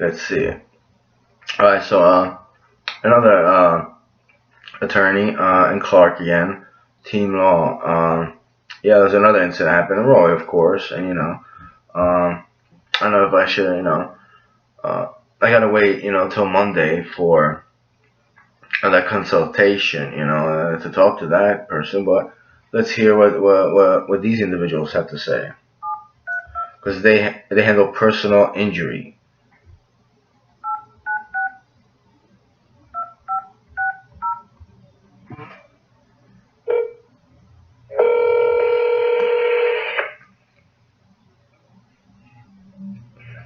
let's see. Alright, so another attorney in Clark again, team law. Yeah, there's another incident happened in Roy, of course, and I don't know if I should, I gotta wait, till Monday for that consultation, to talk to that person. But let's hear what these individuals have to say, because they handle personal injury.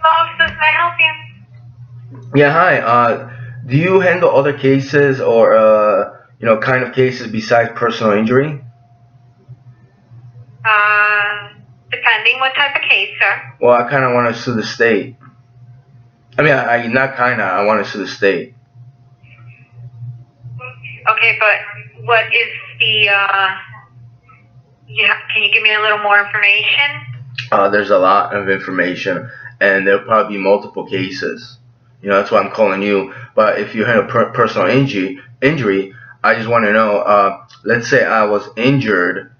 Officers, may I help you? Yeah, hi. Do you handle other cases or kind of cases besides personal injury? Depending what type of case, sir. Well, I kind of want to sue the state. I mean, I not kind of. I want to sue the state. Okay, but what is the, yeah, can you give me a little more information? There's a lot of information, and there'll probably be multiple cases. That's why I'm calling you. But if you had a personal injury, I just want to know. Let's say I was injured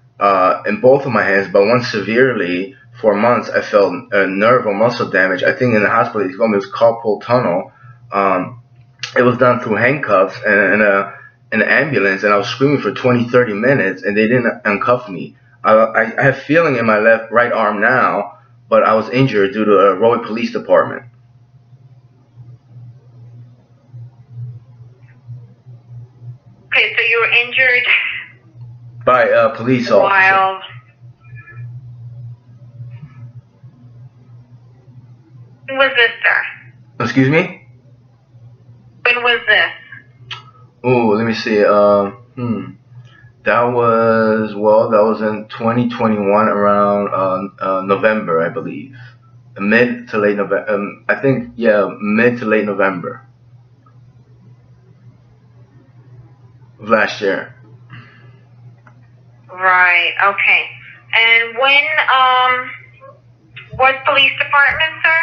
in both of my hands, but one severely for months. I felt nerve or muscle damage. I think in the hospital they told me it was carpal tunnel. It was done through handcuffs and an ambulance, and I was screaming for 20, 30 minutes, and they didn't uncuff me. I have feeling in my right arm now, but I was injured due to a Rahway Police Department. Okay, so you were injured By a police officer. while... When was this, sir? Excuse me? When was this? Oh, let me see. That was in 2021 around November, I believe. Mid to late November. I think, yeah, mid to late November of last year. Right, okay. And when, what police department, sir?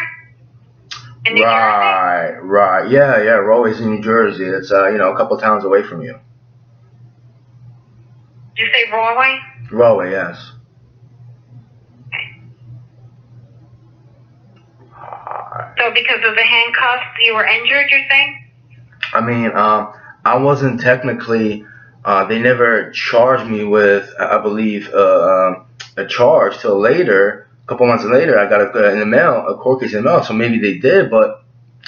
In New Jersey? Right. Yeah, Rahway's in New Jersey. It's, a couple towns away from you. Did you say Rahway? Rahway, yes. So because of the handcuffs, you were injured, you're saying? I mean, I wasn't technically, they never charged me with, I believe, a charge till later. A couple months later, I got in the mail, a court case in the mail, so maybe they did, but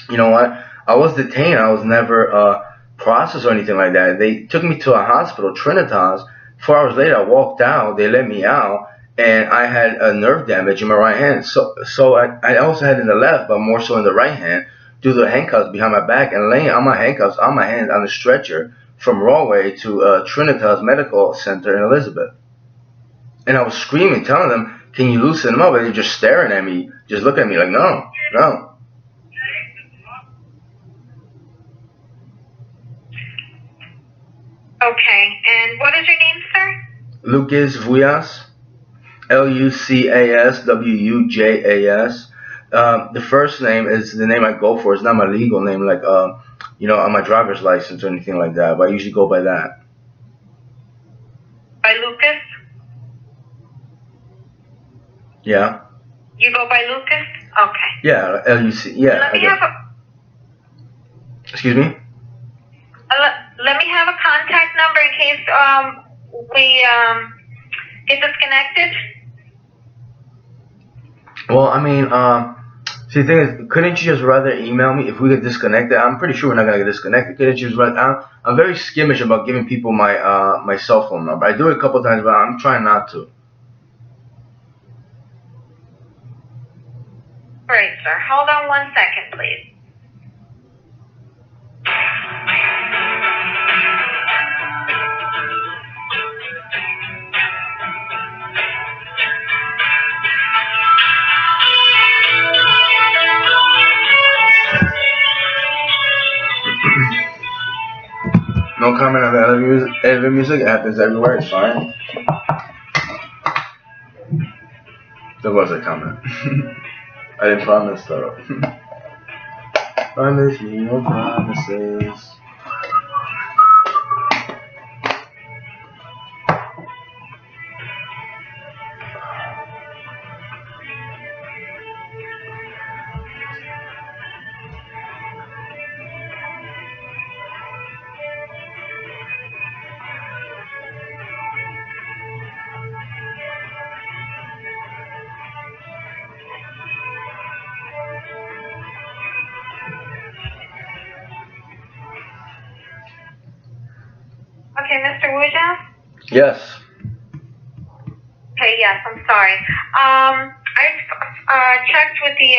you know what? I was detained. I was never processed or anything like that. They took me to a hospital, Trinitas. 4 hours later, I walked out. They let me out, and I had a nerve damage in my right hand. So I also had in the left, but more so in the right hand, due to the handcuffs behind my back, and laying on my handcuffs on my hands on the stretcher from Rahway to Trinitas Medical Center in Elizabeth. And I was screaming, telling them, "Can you loosen them up?" And they're just staring at me, just looking at me like, "No." Okay, and what is your name, sir? Lucas Vujas, LucasWujas. The first name is the name I go for. It's not my legal name, like on my driver's license or anything like that. But I usually go by that. By Lucas? Yeah. You go by Lucas? Okay. Yeah, L-U-C. Yeah. Let me have a... Excuse me? Let me have a contact number in case we get disconnected. Well, I mean, see, the thing is, couldn't you just rather email me if we get disconnected? I'm pretty sure we're not gonna get disconnected. Couldn't you just rather? I'm very skimmish about giving people my my cell phone number. I do it a couple times, but I'm trying not to. Great, sir. Hold on 1 second, please. No comment on the other music. It happens everywhere. It's fine. There was a comment. I didn't promise though. Promise me no promises. Okay, Mr. Wuja? Yes. Okay, yes, I'm sorry. I checked with the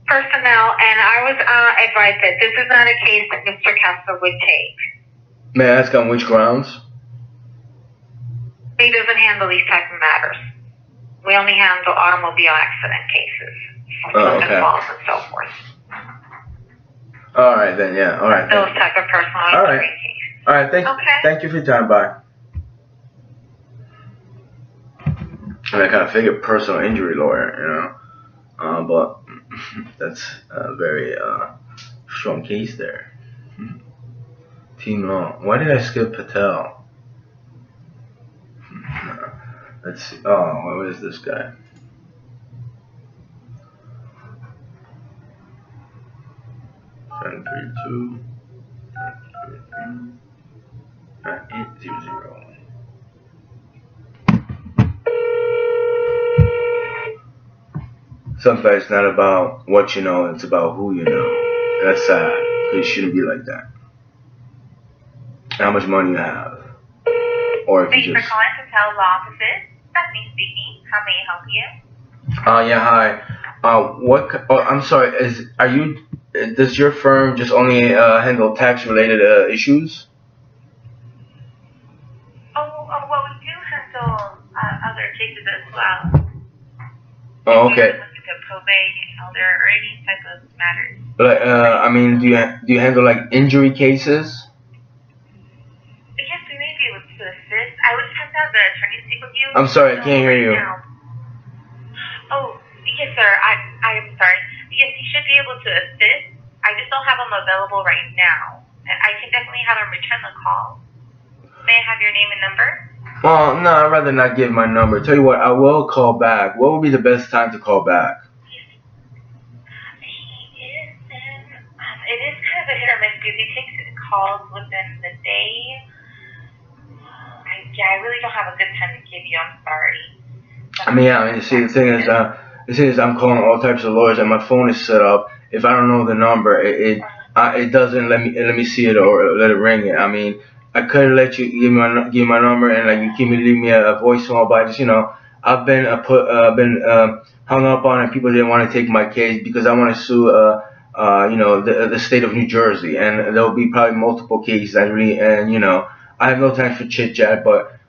personnel, and I was advised that this is not a case that Mr. Kessler would take. May I ask on which grounds? He doesn't handle these type of matters. We only handle automobile accident cases, slip and falls and so forth. All right then, yeah. All right. Those type of personal injury cases. All right. Thank you for your time. Bye. I mean, I kind of figured personal injury lawyer, you know, but that's a very strong case there. Team Law. Why did I skip Patel? Let's see. Oh, what is this guy? Ten three two 800. Sometimes it's not about what you know, it's about who you know. That's sad. It shouldn't be like that. How much money you have. Or if Thank you you for just... calling Patel Law Offices. Stephanie speaking. How may I help you? Yeah, hi. I'm sorry, does your firm just only handle tax related issues? Well, we do handle other cases as well. Oh, okay. Probate, elder, or any type of matters. Like, I mean, do you handle like injury cases? Yes, we may be able to assist. I would just have to have the attorney speak with you. I'm sorry, I can't hear you. Oh, yes, sir. I'm sorry. Yes, he should be able to assist. I just don't have him available right now. I can definitely have him return the call. May I have your name and number? Well, no, I'd rather not give my number. Tell you what, I will call back. What would be the best time to call back? It is kind of a hit or miss because he takes calls within the day. I really don't have a good time to give you. I'm sorry. See, the thing is, I'm calling all types of lawyers, and my phone is set up. If I don't know the number, it doesn't let me see it or let it ring it. I mean, I could let you give my number and like you keep me leave me a voicemail, but I just I've been hung up on it. People didn't want to take my case because I want to sue the state of New Jersey, and there'll be probably multiple cases. I have no time for chit chat, but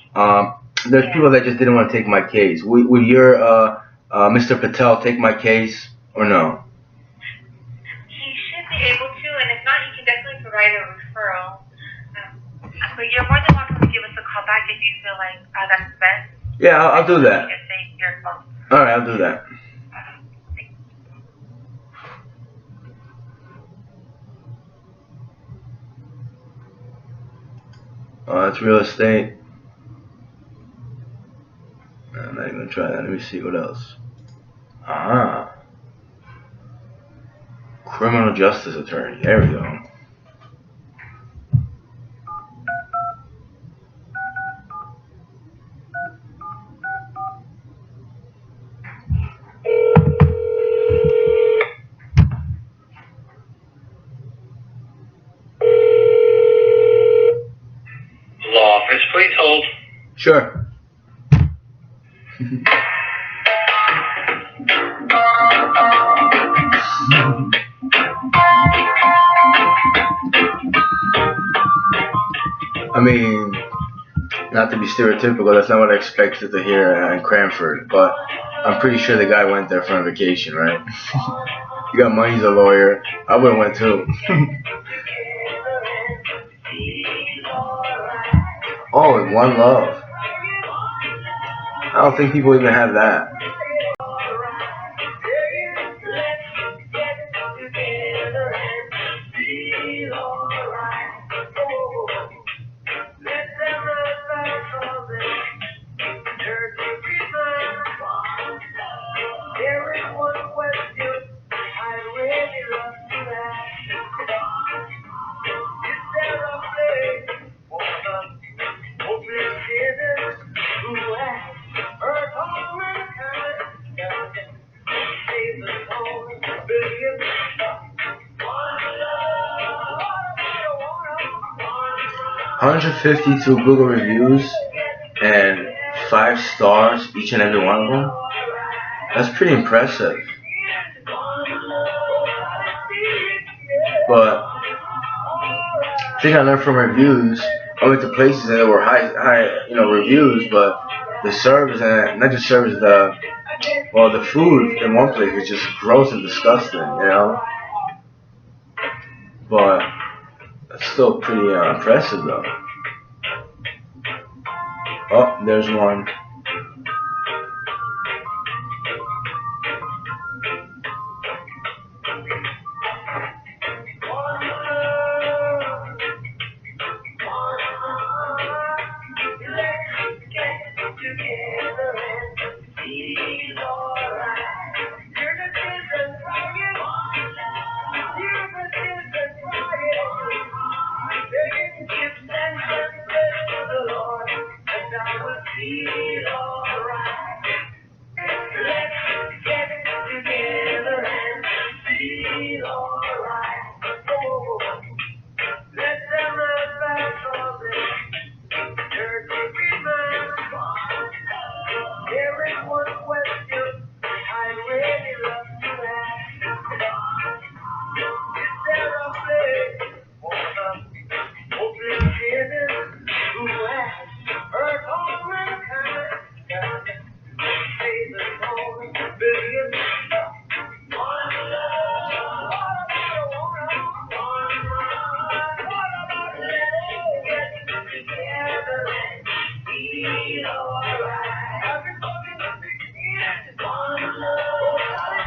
there's people that just didn't want to take my case. Would your Mr. Patel take my case or no? He should be able to, and if not, he can definitely provide a referral. But you're more than welcome to give us a call back if you feel like that's best. Yeah, I'll do that. All right, I'll do that. It's real estate. I'm not even gonna try that. Let me see what else. Criminal justice attorney. There we go. Law office, please hold. Sure. I mean, not to be stereotypical, that's not what I expected to hear in Cranford, but I'm pretty sure the guy went there for a vacation, right? You got money, he's a lawyer. I would've went too. Oh, One Love. I don't think people even have that. $152 Google reviews and 5 stars each and every one of them. That's pretty impressive. But the thing I learned from reviews, I went to places and there were high reviews, but the service, and not just service, the food in one place was just gross and disgusting, But it's still pretty impressive though. Oh, there's one.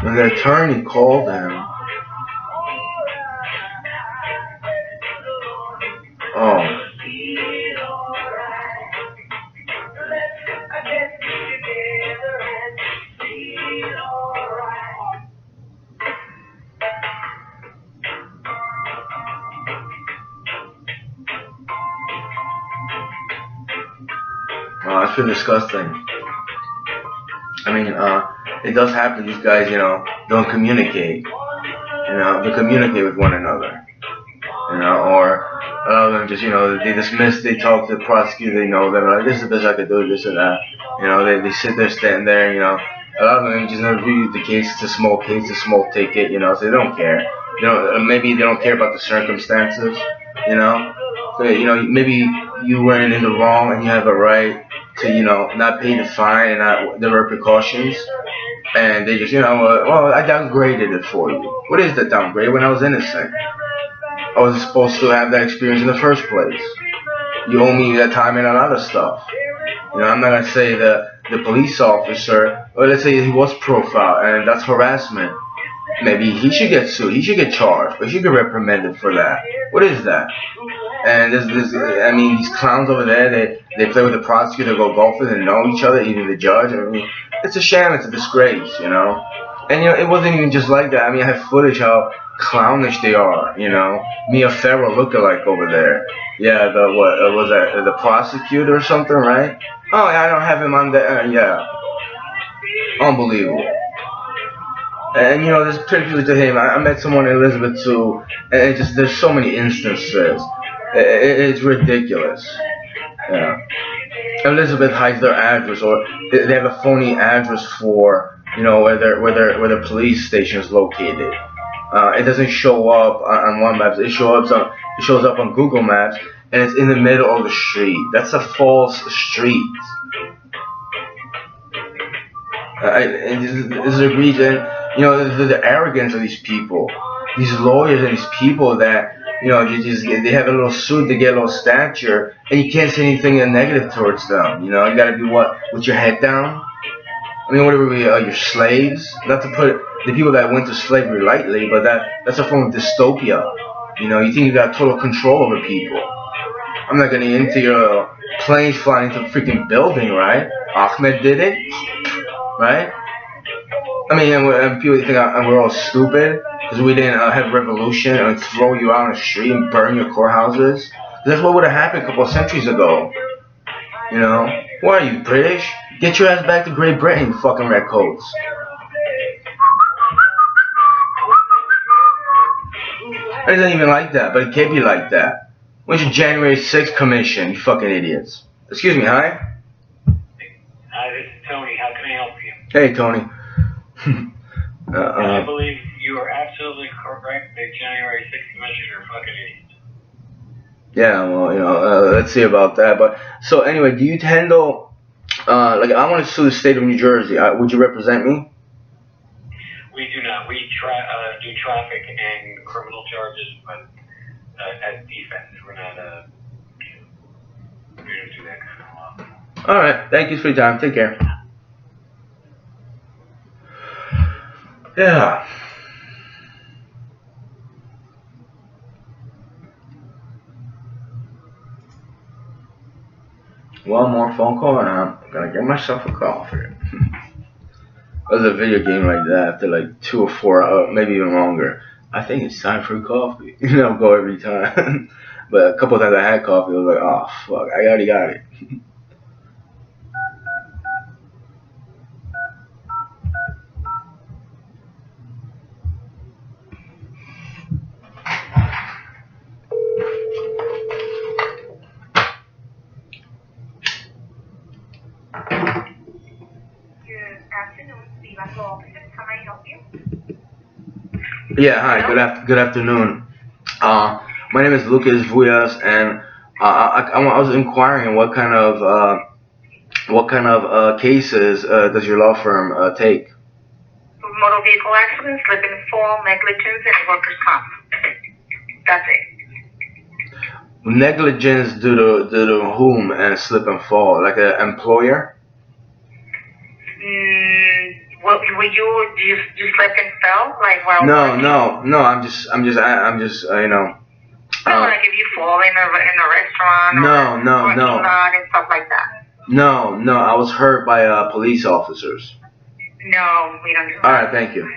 When the attorney called him, that's pretty disgusting. I mean, it does happen. These guys, don't communicate. They communicate with one another. Or a lot of them just, they dismiss. They talk to the prosecutor. They know them. Like, this is the best I could do. This and that. They sit there, stand there. A lot of them just never review the case. It's a small case, a small ticket. So they don't care. Maybe they don't care about the circumstances. So, maybe you weren't in the wrong and you have a right to, not pay the fine and not the repercussions. And they just, well, I downgraded it for you. What is the downgrade when I was innocent? I was supposed to have that experience in the first place. You owe me that time and a lot of stuff. I'm not going to say that the police officer, or let's say he was profiled and that's harassment. Maybe he should get sued. He should get charged, but he should get reprimanded for that. What is that? And these clowns over there, they play with the prosecutor, they go golfing and know each other, even the judge. It's a sham, it's a disgrace, And, it wasn't even just like that. I have footage how clownish they are, Mia Farrow lookalike over there. Yeah, was that the prosecutor or something, right? Oh, yeah, I don't have him on there. Yeah. Unbelievable. And there's particularly to him. I met someone in Elizabeth too, and there's so many instances. It's ridiculous. Yeah. Elizabeth hides their address, or they have a phony address for where the police station is located. It doesn't show up on one map. It shows up on Google Maps, and it's in the middle of the street. That's a false street. This is egregious. The arrogance of these people, these lawyers and these people that, they have a little suit, they get a little stature, and you can't say anything negative towards them. You gotta be with your head down. What are we, your slaves? Not to put the people that went to slavery lightly, but that's a form of dystopia. You think you got total control over people. I'm not getting into your planes flying into a freaking building, right? Ahmed did it, right? I mean, and people think we're all stupid because we didn't have revolution and throw you out on the street and burn your courthouses. That's what would have happened a couple of centuries ago. You know? What are you, British? Get your ass back to Great Britain, you fucking redcoats. It isn't even like that, but it can't be like that. When's your January 6th commission, you fucking idiots? Excuse me, hi? Hi, this is Tony. How can I help you? Hey, Tony. I believe you are absolutely correct that January 6th commission are fucking idiots. Yeah, well, let's see about that. But so anyway, do you handle like I want to sue the state of New Jersey? Would you represent me? We do not. We do traffic and criminal charges, but as defense, we're not. We don't do that kind of law. All right. Thank you for your time. Take care. Yeah. One more phone call and I'm gonna get myself a coffee. There's a video game like that after like 2 or 4 hours, maybe even longer. I think it's time for coffee. Go every time. But a couple of times I had coffee, I was like, oh fuck, I already got it. Yeah, hi, good afternoon. My name is Lucas Vuyas, and I was inquiring what kind of cases does your law firm take? Motor vehicle accidents, slip and fall, negligence, and workers' comp. That's it. Negligence due to whom and slip and fall, like an employer? What were you slipped and fell like while No, working? no. I'm just No, like if you fall in a restaurant or lot and stuff like that. No, I was hurt by police officers. No, we don't do that. All right, thank you.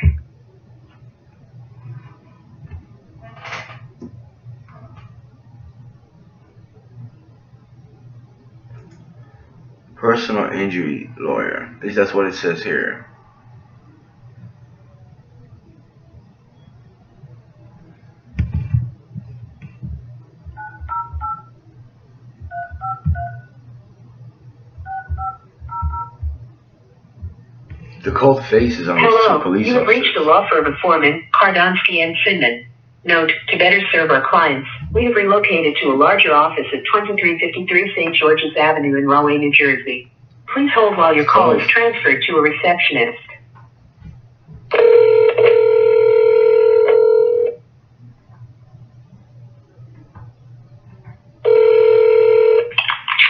Personal injury lawyer. At least that's what it says here. The cold faces on these two police you have officers. reached the law firm of Foreman, Kardonsky and Finman. Note, to better serve our clients, we have relocated to a larger office at 2353 St. George's Avenue in Rahway, New Jersey. Please hold while your call is transferred to a receptionist.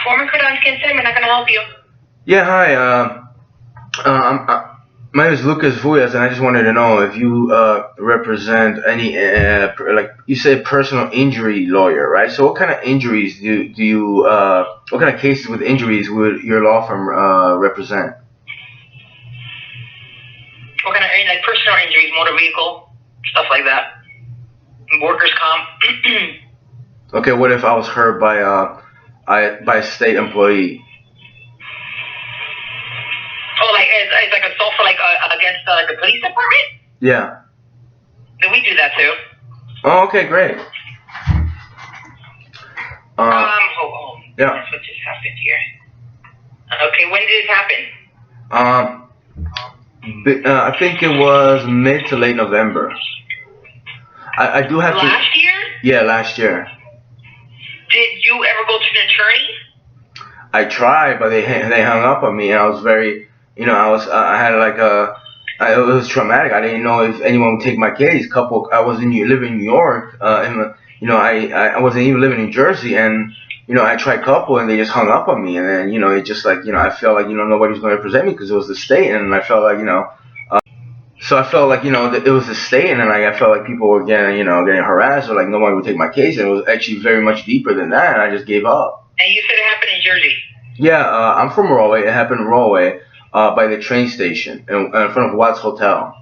Foreman Kardonsky and Finman, how can I help you? Yeah, hi. My name is Lucas Vuyas, and I just wanted to know if you represent any, like you say, personal injury lawyer, right? So, what kind of injuries do you, what kind of cases with injuries would your law firm represent? What kind of, like personal injuries, motor vehicle, stuff like that. Workers' comp. Okay, what if I was hurt by a state employee? Oh, like it's like assault for like against the police department? Yeah. Then we do that too. Oh, okay, great. Hold on. Yeah. That's what just happened here. Okay, when did it happen? I think it was mid to late November. I do have Last year? Yeah, last year. Did you ever go to an attorney? I tried, but they hung up on me, and I was very, it was traumatic. I didn't know if anyone would take my case. I was living in New York, and I wasn't even living in New Jersey, and I tried couple, and they just hung up on me, and then it just I felt like nobody was going to represent me because it was the state, and I felt like so I felt like that it was the state, and then I felt like people were getting harassed, or like nobody would take my case, and it was actually very much deeper than that, and I just gave up. And you said it happened in Jersey. Yeah, I'm from Rahway. It happened in Rahway. by the train station in front of Watts Hotel.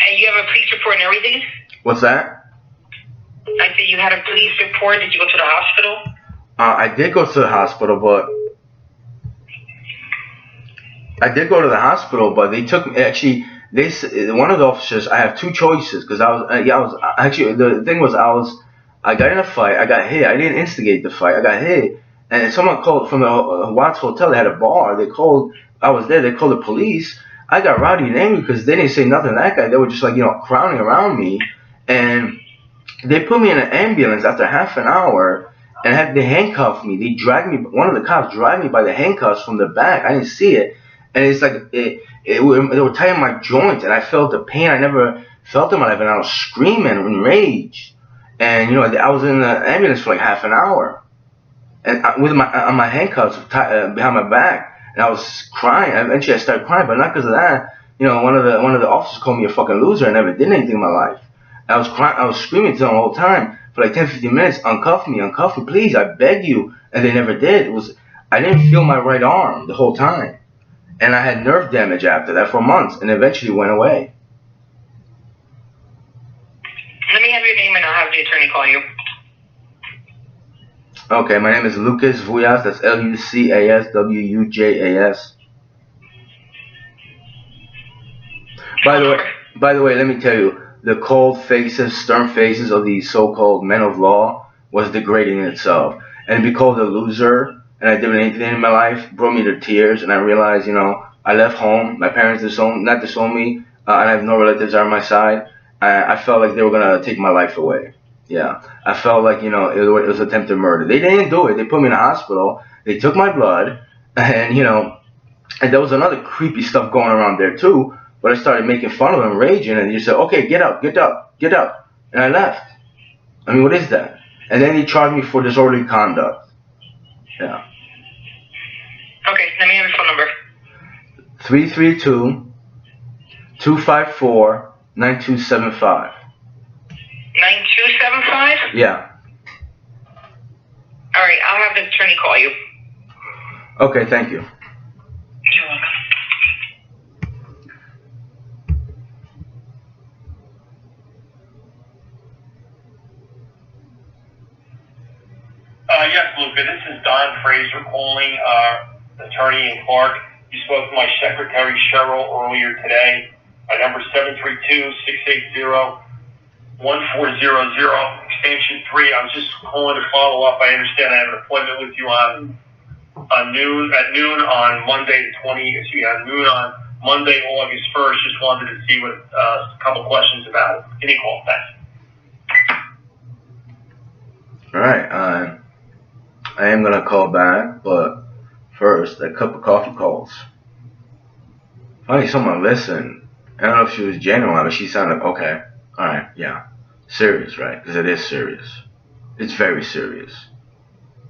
And you have a police report and everything? What's that? I said you had a police report. Did you go to the hospital? I did go to the hospital, but they took me. Actually, one of the officers. I have two choices because I got in a fight. I got hit. I didn't instigate the fight. I got hit, and someone called from the Watts Hotel. They had a bar. They called. I was there. They called the police. I got rowdy and angry because they didn't say nothing to that guy. They were just like, crowding around me, and they put me in an ambulance after half an hour. And they handcuffed me. They dragged me. One of the cops dragged me by the handcuffs from the back. I didn't see it, and it's like they were tying my joints, and I felt the pain I never felt in my life, and I was screaming in rage. And I was in the ambulance for like half an hour, and with my handcuffs behind my back, and I was crying. Eventually, I started crying, but not because of that. One of the officers called me a fucking loser. I never did anything in my life. I was crying. I was screaming to them the whole time. For like 10, 15 minutes, uncuff me, please, I beg you. And they never did. I didn't feel my right arm the whole time. And I had nerve damage after that for months, and eventually went away. Let me have your name and I'll have the attorney call you. Okay, my name is Lucas Vujas, that's Lucas Wujas. By the way, let me tell you, the cold faces, stern faces of these so-called men of law was degrading in itself. And to be called a loser, and I didn't anything in my life, brought me to tears, and I realized, I left home, my parents not disowned me, and I have no relatives on my side. I felt like they were going to take my life away. Yeah, I felt like, it was attempted murder. They didn't do it. They put me in a hospital. They took my blood, and, and there was another creepy stuff going around there, too. But I started making fun of him, raging, and he said, okay, get up. And I left. I mean, what is that? And then he charged me for disorderly conduct. Yeah. Okay, let me have your phone number. 332-254-9275. 9275? Yeah. All right, I'll have the attorney call you. Okay, thank you. You're welcome. Yes, Luca, this is Don Fraser calling, attorney in Clark. You spoke to my secretary, Cheryl, earlier today. Number 732-680-1400, extension 3. I was just calling to follow up. I understand I have an appointment with you at noon on Monday on Monday, August 1st. Just wanted to see a couple questions about it. Give me a call. Thanks. All right. I am going to call back, but first, a cup of coffee calls. Finally, someone listened. I don't know if she was genuine, but she sounded okay. All right, yeah. Serious, right? Because it is serious. It's very serious.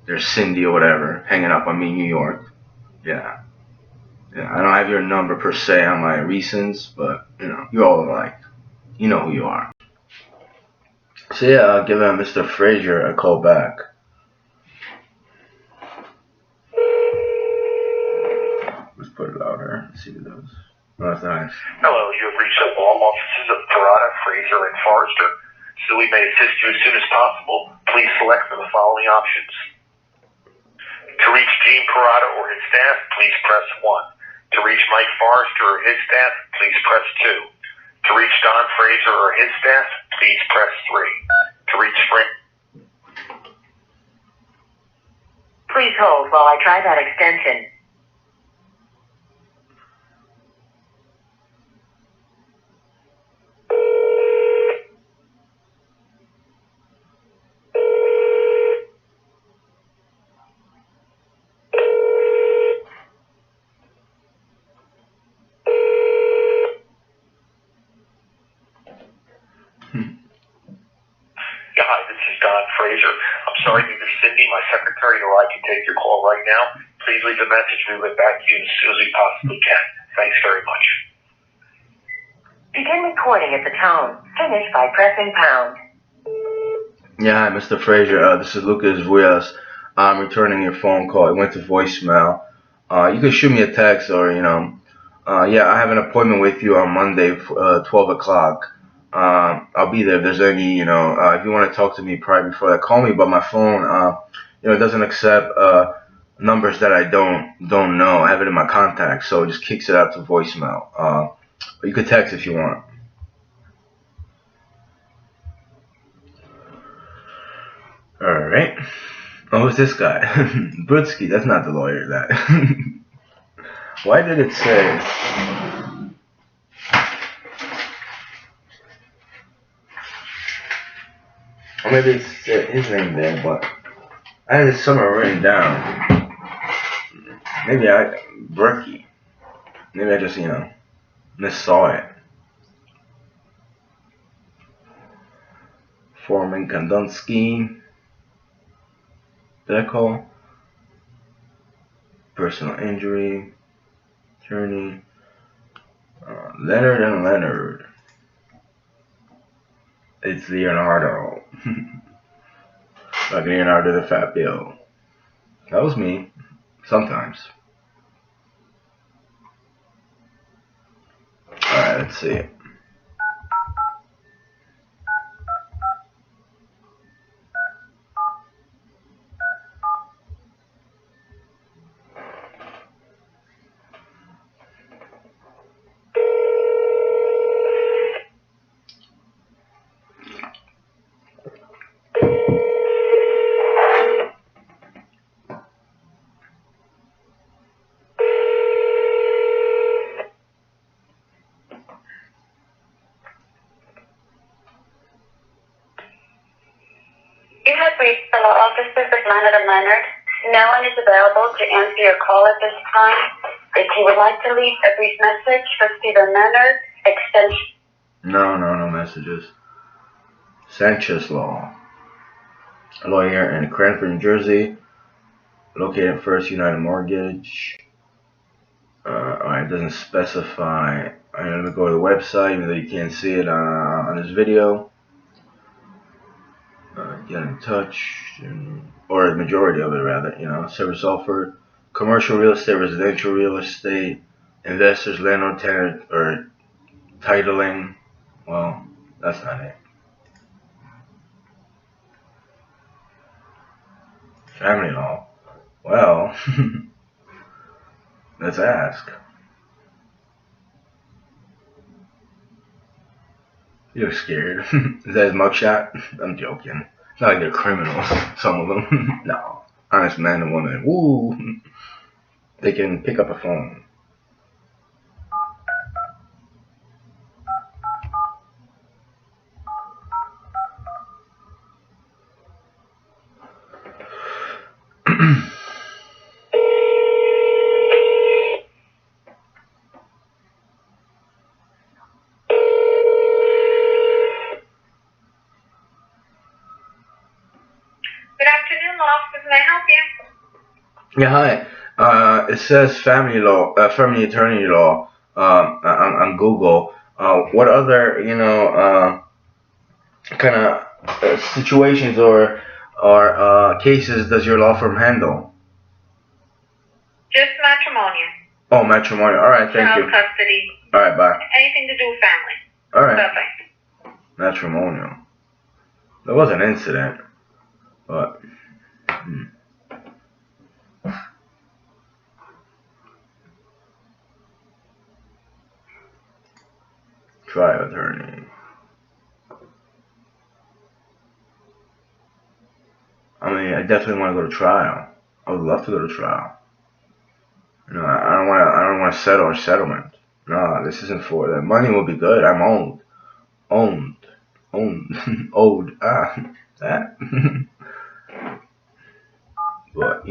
There's Cindy or whatever hanging up on me in New York. Yeah. I don't have your number per se on my recents, but, you're all alike. You know who you are. So yeah, I'll give Mr. Frazier a call back. Let's put it louder. Let's see what it does. Oh, that's nice. Hello, you have reached the law offices of Parada, Fraser, and Forrester. So we may assist you as soon as possible. Please select from the following options. To reach Gene Parada or his staff, please press 1. To reach Mike Forrester or his staff, please press 2. To reach Don Fraser or his staff, please press 3. To reach Please hold while I try that extension. Yeah, hi, this is Don Fraser. I'm sorry, neither Cindy, my secretary, nor I can take your call right now. Please leave a message. We'll get back to you as soon as we possibly can. Thanks very much. Begin recording at the tone. Finish by pressing pound. Yeah, hi, Mr. Frazier. This is Lucas Vujas. I'm returning your phone call. It went to voicemail. You can shoot me a text or, yeah, I have an appointment with you on Monday, 12 o'clock. I'll be there if there's any, if you want to talk to me prior before that, call me. But my phone, it doesn't accept numbers that I don't know. I have it in my contacts, so it just kicks it out to voicemail. But you could text if you want. All right. Oh, who's this guy? Brutsky. That's not the lawyer. That. Why did it say? Or maybe it's his name there, but I had it somewhere written down. Maybe Berkey. Maybe I just, missaw it. Foreman Kandunsky. Did I call? Personal injury. Attorney. Leonard and Leonard. It's Leonardo. Like Leonardo the Fat Bill. That was me. Sometimes. Alright, let's see. You have reached the law offices of Leonard and Leonard. No one is available to answer your call at this time. If you would like to leave a brief message for Stephen Leonard, extension. No messages. Sanchez Law. A lawyer in Cranford, New Jersey. Located at First United Mortgage. It doesn't specify. Let me go to the website, even though you can't see it on this video. Get in touch, or the majority of it rather, service offered, commercial real estate, residential real estate, investors, landlord, tenant, or titling. Well, that's not it. Family law. Well, let's ask. You're scared. Is that his mugshot? I'm joking. It's not like they're criminals, some of them. No. Honest man and woman. Woo! They can pick up a phone. Good afternoon, law office. May I help you? Yeah, hi. It says family law, family attorney law, on Google. What other, kind of situations or cases does your law firm handle? Just matrimonial. Oh, matrimonial. All right, thank Child you. custody. All right, bye. Anything to do with family. All right. Bye-bye. Matrimonial. There was an incident, but. Trial attorney. I definitely want to go to trial. I would love to go to trial. I don't want to settle or settlement. No, this isn't for that. Money will be good. I'm owned, owed. That. But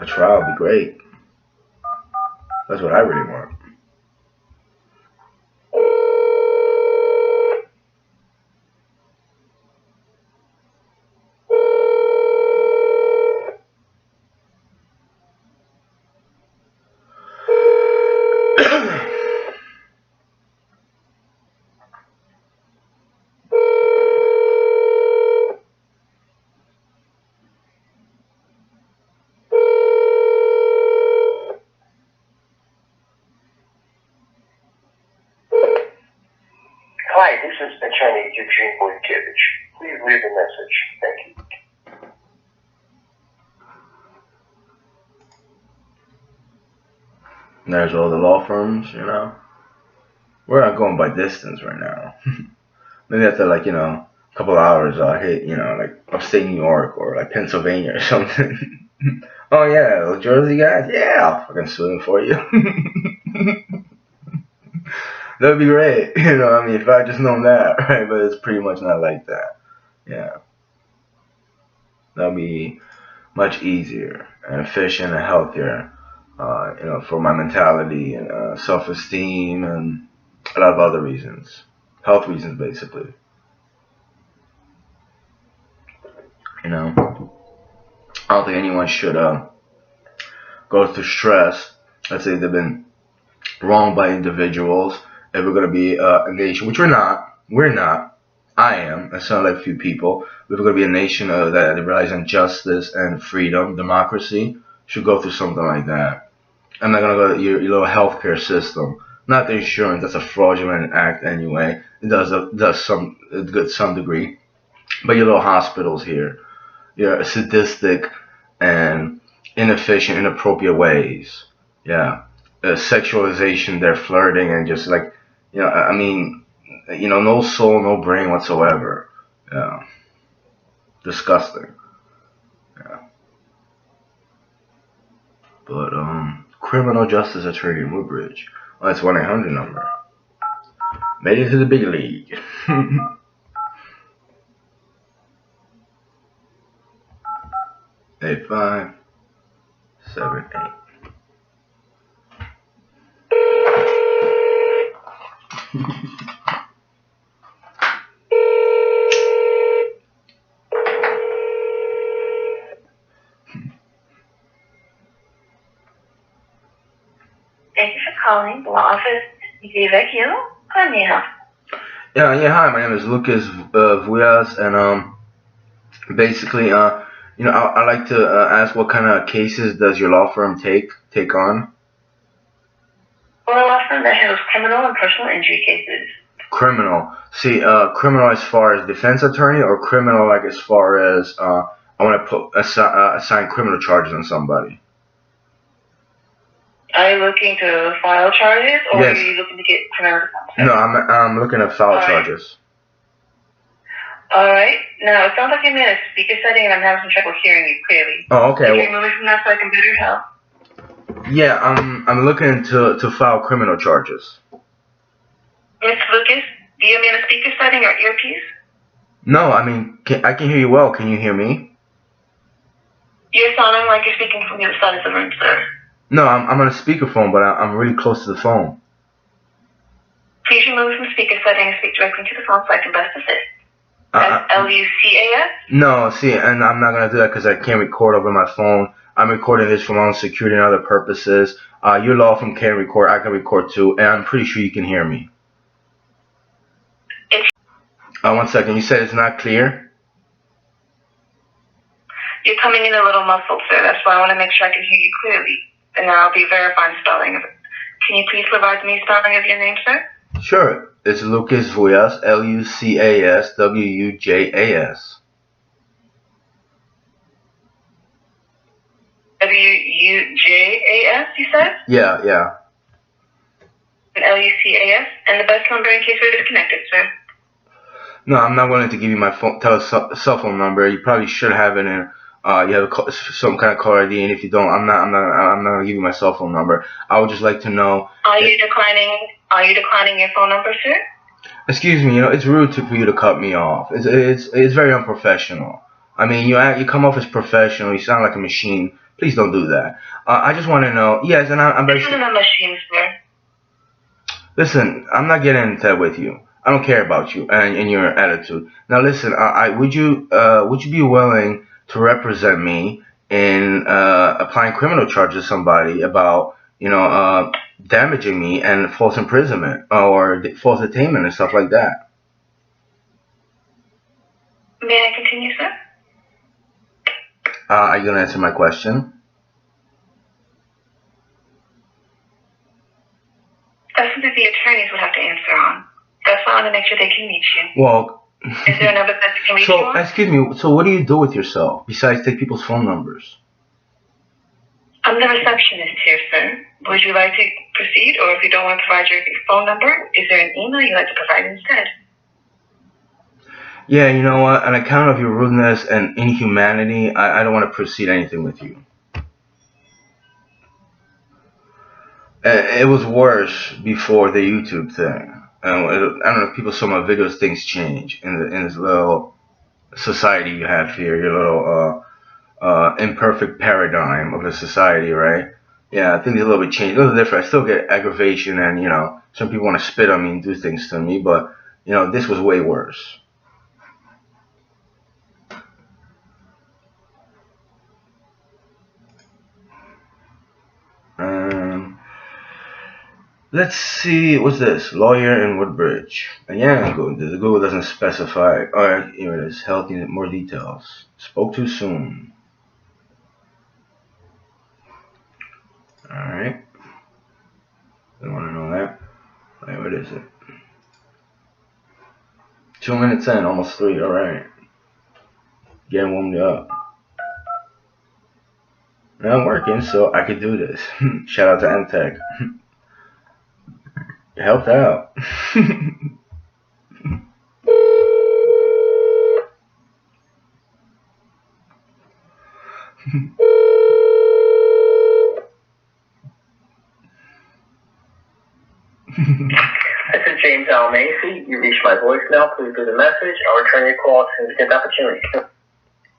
a trial would be great. That's what I really want. Hi, this is Attorney Eugene Boykevich. Please leave a message. Thank you. There's all the law firms, We're not going by distance right now. Maybe after like, a couple of hours I'll hit, like upstate New York or like Pennsylvania or something. Oh yeah, those Jersey guys? Yeah, I'll fucking sue them for you. That would be great. If I just known that, right? But it's pretty much not like that. Yeah. That would be much easier and efficient and healthier, for my mentality and self-esteem and a lot of other reasons. Health reasons, basically. I don't think anyone should go through stress. Let's say they've been wronged by individuals. If we're going to be a nation, which we're not. I am. I sound like a few people. If we're going to be a nation that relies on justice and freedom, democracy, should go through something like that. I'm not going to go to your little healthcare system. Not the insurance. That's a fraudulent act anyway. It does some degree. But your little hospitals here, your sadistic and inefficient, inappropriate ways. Yeah. Sexualization, they're flirting and just like, no soul, no brain whatsoever. Yeah. Disgusting. Yeah. But, criminal justice attorney in Woodbridge. Oh, that's 1-800 number. Made it to the big league. 8578. Thank you for calling the law office. How may I help? Yeah, hi, my name is Lucas Vujas, and basically, I like to ask what kind of cases does your law firm take on? We're a law firm that handles criminal and personal injury cases. Criminal. See, criminal as far as defense attorney, or criminal like as far as I want to assign criminal charges on somebody. Are you looking to file charges, or Yes. are you looking to get criminal defense? No, I'm looking at file charges. All right. Now, it sounds like you're in a speaker setting, and I'm having some trouble hearing you clearly. Oh, okay. Can you move from that so I can better help? Yeah, I'm looking to file criminal charges. Miss Lucas, do you mean a speaker setting or earpiece? No, I can hear you well. Can you hear me? You're sounding like you're speaking from the other side of the room, sir. No, I'm on a speakerphone, but I'm really close to the phone. Please remove from speaker setting and speak directly to the phone so I can best assist. That's LUCAS? No, see, and I'm not going to do that because I can't record over my phone. I'm recording this for my own security and other purposes. Your law firm can record. I can record too, and I'm pretty sure you can hear me. One second. You said it's not clear? You're coming in a little muffled, sir. That's why I want to make sure I can hear you clearly. And now I'll be verifying spelling of it. Can you please provide me spelling of your name, sir? Sure. It's Lucas Vujas, LUCAS WUJAS. WUJAS, you said? Yeah. And LUCAS? And the best number in case we're disconnected, sir? No, I'm not willing to give you my cell phone number. You probably should have it in. You have some kind of caller ID, and if you don't, I'm not gonna give you my cell phone number. I would just like to know. Are you declining your phone number, sir? Excuse me. It's rude for you to cut me off. It's very unprofessional. You come off as professional. You sound like a machine. Please don't do that. I just want to know. Yes, and I'm. This isn't a machine, sir. Listen, I'm not getting into that with you. I don't care about you and your attitude. Now listen, would you be willing to represent me in applying criminal charges to somebody about damaging me and false imprisonment or false detainment and stuff like that? May I continue, sir? Are you gonna answer my question? That's something the attorneys would have to answer on. That's That's why I want to make sure they can reach you. Well, Is there a number that they can reach you so on? excuse me. So what do you do with yourself besides take people's phone numbers? I'm the receptionist here, sir. Would you like to proceed, or if you don't want to provide your phone number, is there an email you'd like to provide instead? Yeah, you know what? On account of your rudeness and inhumanity, I don't want to proceed anything with you. It was worse before the YouTube thing. And I don't know if people saw my videos. Things change in this little society you have here. Your little imperfect paradigm of a society, right? Yeah, things a little bit changed. A little different. I still get aggravation, and some people want to spit on me and do things to me. But this was way worse. Let's see, what's this? Lawyer in Woodbridge. Yeah, Google doesn't specify. Alright, here it is. Healthy, more details. Spoke too soon. Alright. Don't want to know that. Alright, what is it? 2 minutes in, almost 3. Alright. Getting warmed up. Now I'm working, so I could do this. Shout out to MTech. It helped out. This is James L. Macy. You reached my voicemail. Please leave a message. I'll return your call as soon as I get the opportunity.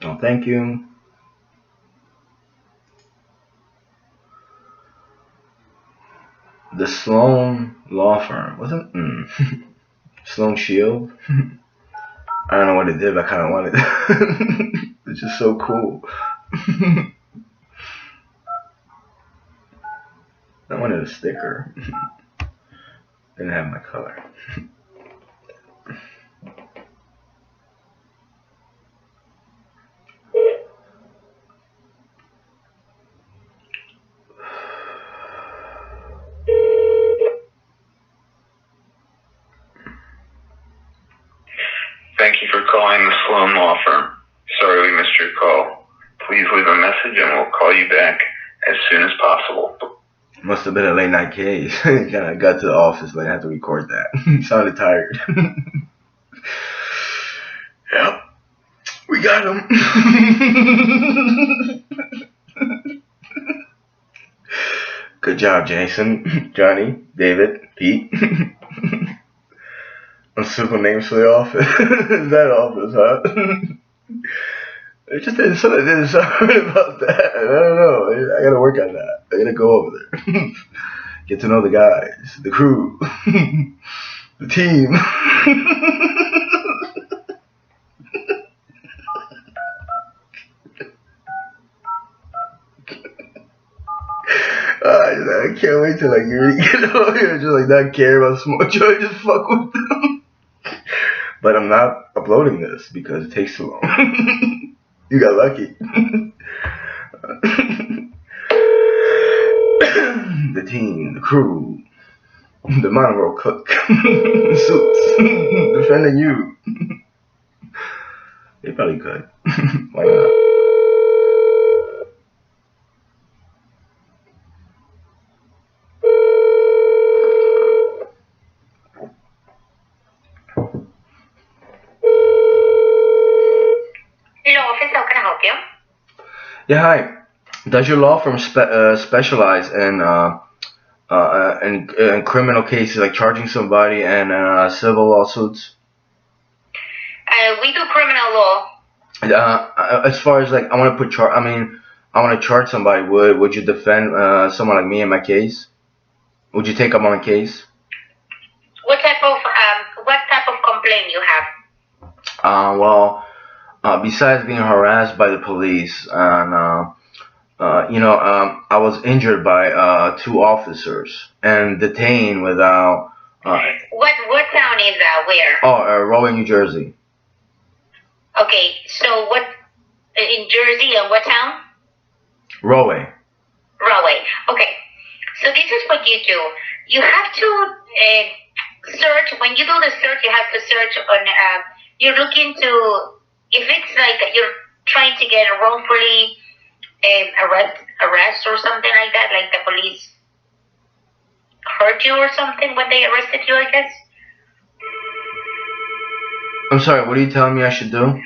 Oh, thank you. The Sloan Law Firm. What's it? Sloan Shield? I don't know what it did, but I kind of wanted it. It's just so cool. I wanted a sticker. Didn't have my color. Thank you for calling the Sloan Law Firm. Sorry we missed your call. Please leave a message and we'll call you back as soon as possible. Must have been a late night case. I got to the office late. I had to record that. Sounded tired. Yep. We got him. Good job, Jason, Johnny, David, Pete. Simple names for the office. That office, huh? It just didn't sound about that. I don't know. I gotta work on that. I gotta go over there. Get to know the guys, the crew, the team. I can't wait till you really get over here, just not care about small joy, just fuck with them. But I'm not uploading this because it takes too long. You got lucky. The team, the crew, the monorail cook, suits, defending you. They probably could. Why not? Yeah, hi. Does your law firm specialize in criminal cases, like charging somebody and civil lawsuits? We do criminal law. As far as I want to I want to charge somebody. Would you defend someone like me in my case? Would you take up on a case? What type of complaint you have? Besides being harassed by the police, and I was injured by 2 officers and detained without. What town is that? Where? Oh, Rahway, New Jersey. Okay, so what in Jersey and what town? Rahway. Rahway. Okay, so this is what you do. You have to search. When you do the search, you have to search on. You're looking to if it's like you're trying to get a wrongfully arrest or something like that, like the police hurt you or something when they arrested you, I guess. I'm sorry, what are you telling me I should do?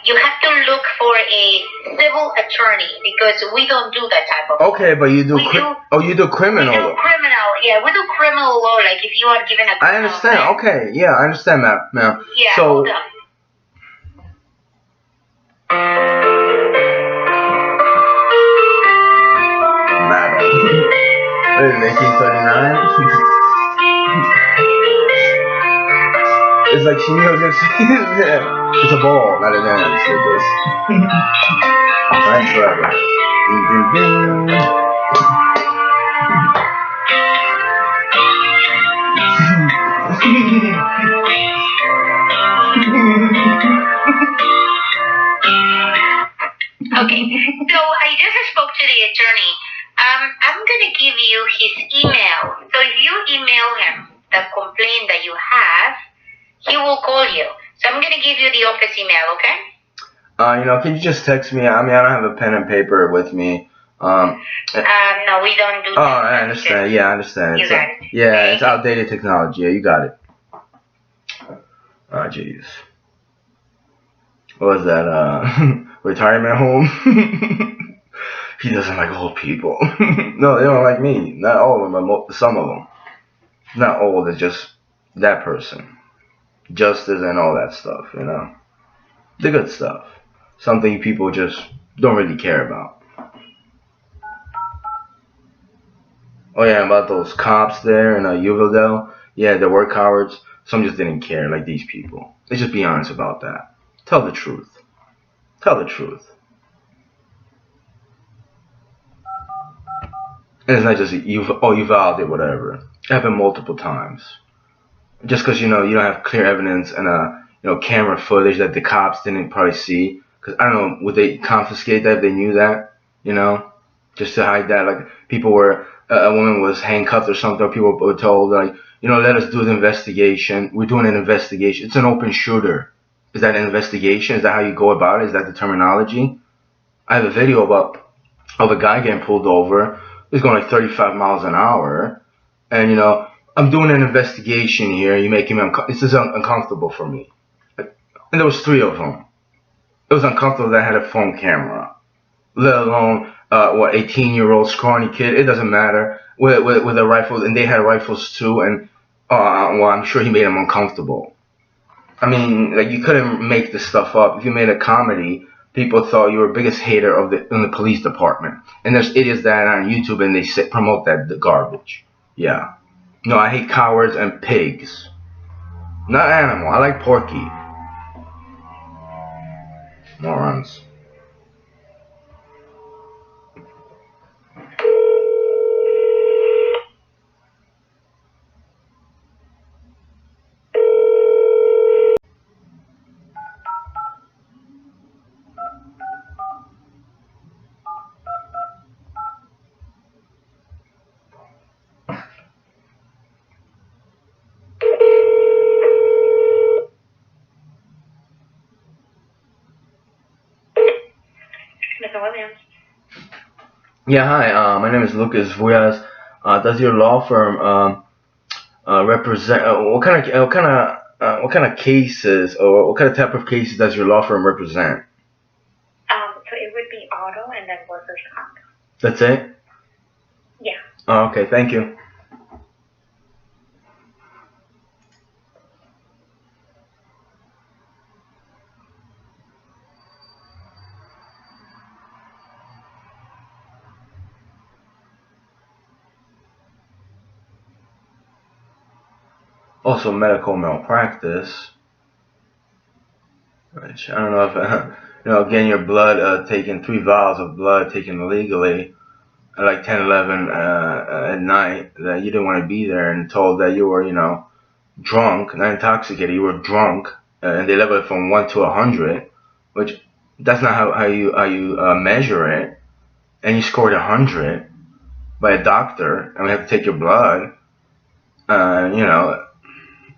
You have to look for a civil attorney because we don't do that type of. Okay, but you do. We do you do criminal. We do criminal. Yeah, we do criminal law. Like if you are given a. I understand. Okay, yeah, I understand, ma'am. Yeah. So. Hold on. Madam. What is it, 1939? It's like she knows it's a ball, not a dance. Like this. Thanks forever. Ding, ding, ding. Okay, so I just spoke to the attorney. I'm gonna give you his email. So if you email him the complaint that you have, he will call you. So I'm gonna give you the office email, okay? Can you just text me? I mean, I don't have a pen and paper with me. No, we don't do that. Oh, I understand. Yeah, I understand. You got it. Yeah, it's outdated technology. Yeah, you got it. Oh, jeez. What was that? Retirement home? He doesn't like old people. No, they don't like me. Not all of them, but some of them. Not all, it's just that person. Justice and all that stuff, you know. The good stuff. Something people just don't really care about. Oh yeah, about those cops there in Uverdale. Yeah, they were cowards. Some just didn't care, like these people. Let's just be honest about that. Tell the truth. Tell the truth. And it's not just you filed it, whatever. It happened multiple times. Just because you don't have clear evidence and camera footage that the cops didn't probably see. Because I don't know, would they confiscate that if they knew that? Just to hide that. Like people were, a woman was handcuffed or something. Or people were told like, let us do the investigation. We're doing an investigation. It's an open shooter. Is that an investigation? Is that how you go about it? Is that the terminology? I have a video of a guy getting pulled over. He's going like 35 miles an hour. And, I'm doing an investigation here. You're making me this is uncomfortable for me. And there was 3 of them. It was uncomfortable that I had a phone camera. Let alone, 18-year-old scrawny kid. It doesn't matter. With a rifle. And they had rifles too. And, I'm sure he made them uncomfortable. I mean, like, you couldn't make this stuff up. If you made a comedy, people thought you were the biggest hater in the police department. And there's idiots that are on YouTube and they promote the garbage. Yeah. No, I hate cowards and pigs. Not animal. I like Porky. Morons. Mr. Williams. Yeah, hi. My name is Lucas Vujas. Does your law firm represent what kind of cases or what kind of type of cases does your law firm represent? So it would be auto and then workers' comp. That's it? Yeah. Oh, okay. Thank you. Also, medical malpractice, which I don't know if, getting your blood taken, 3 vials of blood taken illegally at like 10, 11 at night, that you didn't want to be there, and told that you were, drunk, not intoxicated, you were drunk, and they leveled it from 1 to 100, which that's not how you measure it, and you scored 100 by a doctor, and we have to take your blood,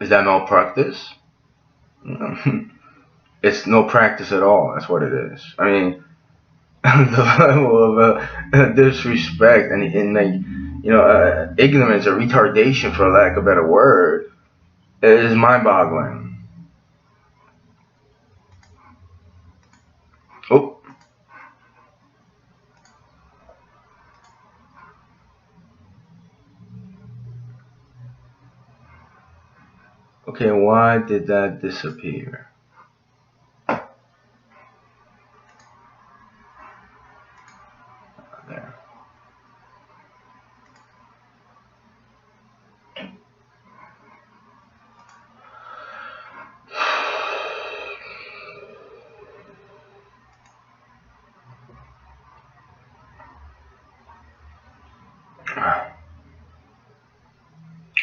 Is that malpractice? It's no practice at all. That's what it is. I mean, the level of disrespect and like, ignorance or retardation, for lack of a better word, is mind-boggling. Oh. Okay, why did that disappear? There.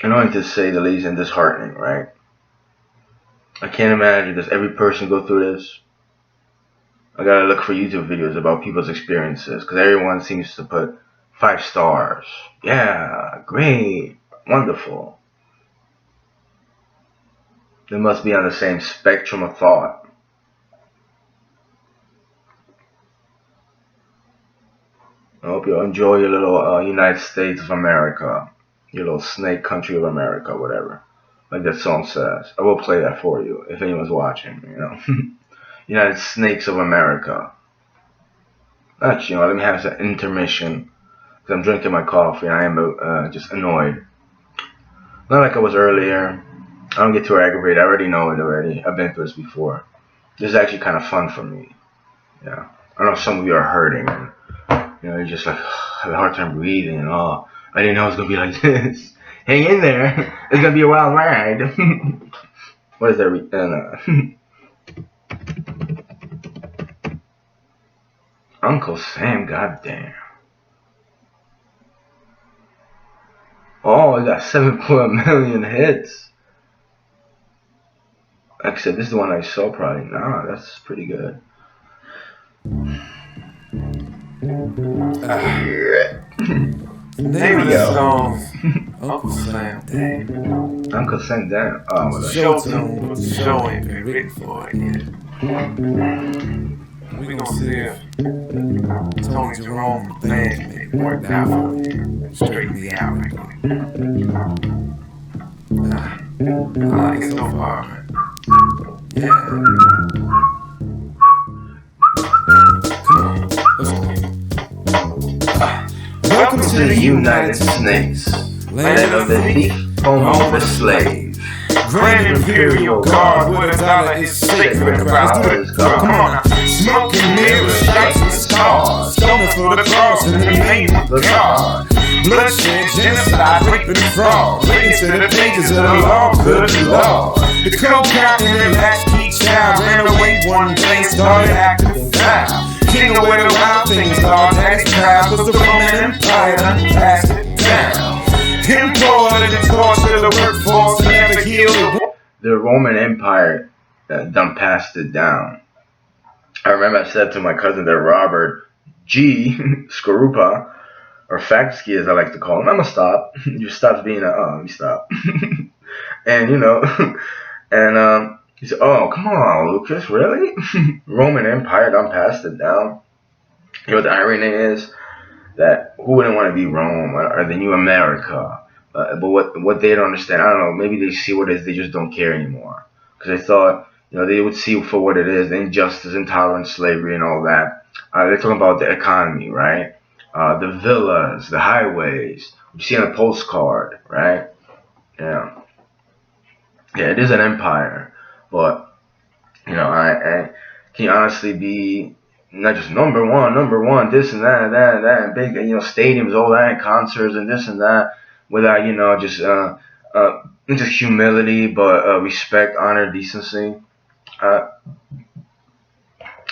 Annoying to say the least and disheartening, right? I can't imagine, does every person go through this? I gotta look for YouTube videos about people's experiences, because everyone seems to put 5 stars. Yeah, great, wonderful. They must be on the same spectrum of thought. I hope you enjoy your little United States of America, your little snake country of America, whatever. Like that song says. I will play that for you if anyone's watching, United Snakes of America. Actually, let me have some intermission, because I'm drinking my coffee and I am just annoyed. Not like I was earlier. I don't get too aggravated. I already know it already. I've been through this before. This is actually kind of fun for me. Yeah. I know some of you are hurting and, you're just like, have a hard time breathing and all. I didn't know it was going to be like this. Hang in there. It's going to be a wild ride. What is that? Uncle Sam, goddamn. Oh, he got 7 million hits. Like I said, this is the one I saw probably. Nah, that's pretty good. There we go. Uncle Sam Day. Uncle Sam Day. Oh, well, Show tune, but the show ain't been written for it yet. We gon' see if Tony Jerome, the band, can make it work out for me. Straighten me out right quick. I like it so far, man. Yeah. Come on, let's go. Welcome to the United Snakes, land of the thief, home of the slave. Grand Imperial Guard, where the dollar is sacred. Come on now. Smoking mirrors, stripes and stars. Stoning for the cross in the name of God. Bloodshed, genocide, rape and fraud. Written to the pages of the law, good Lord. The co-captain and latchkey child ran away one day, started acting foul. King of where the wild things are, tax proud, was the Roman Empire done passed it down. Employed and tortured the workforce and never healed. The Roman Empire done passed it down. I remember I said to my cousin that Robert G. Skorupa, or Faxky as I like to call him, I'm gonna stop. You stop being you stop. And and he said, oh, come on, Lucas, really? Roman Empire done passed it down. You know what the irony is? That who wouldn't want to be Rome or the new America? But what they don't understand, I don't know, maybe they see what it is, they just don't care anymore. Because they thought, they would see for what it is, the injustice, intolerance, slavery, and all that. They're talking about the economy, right? The villas, the highways, you see on a postcard, right? Yeah, it is an empire. But, I can you honestly be not just number one, this and that, and big, stadiums, all that, and concerts and this and that, without, just humility, but respect, honor, decency. I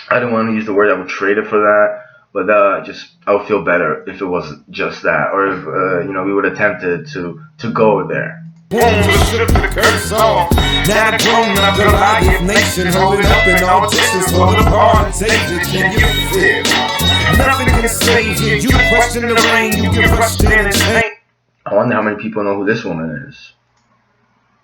don't want to use the word I would trade it for that, but I would feel better if it was just that, or if, we would attempted to go there. The curse off. Now the grown up Goliath nation holding up in all distance for the partager. Can you feel? Nothing can save you. You question the rain, you get rushed in and change. I wonder how many people know who this woman is.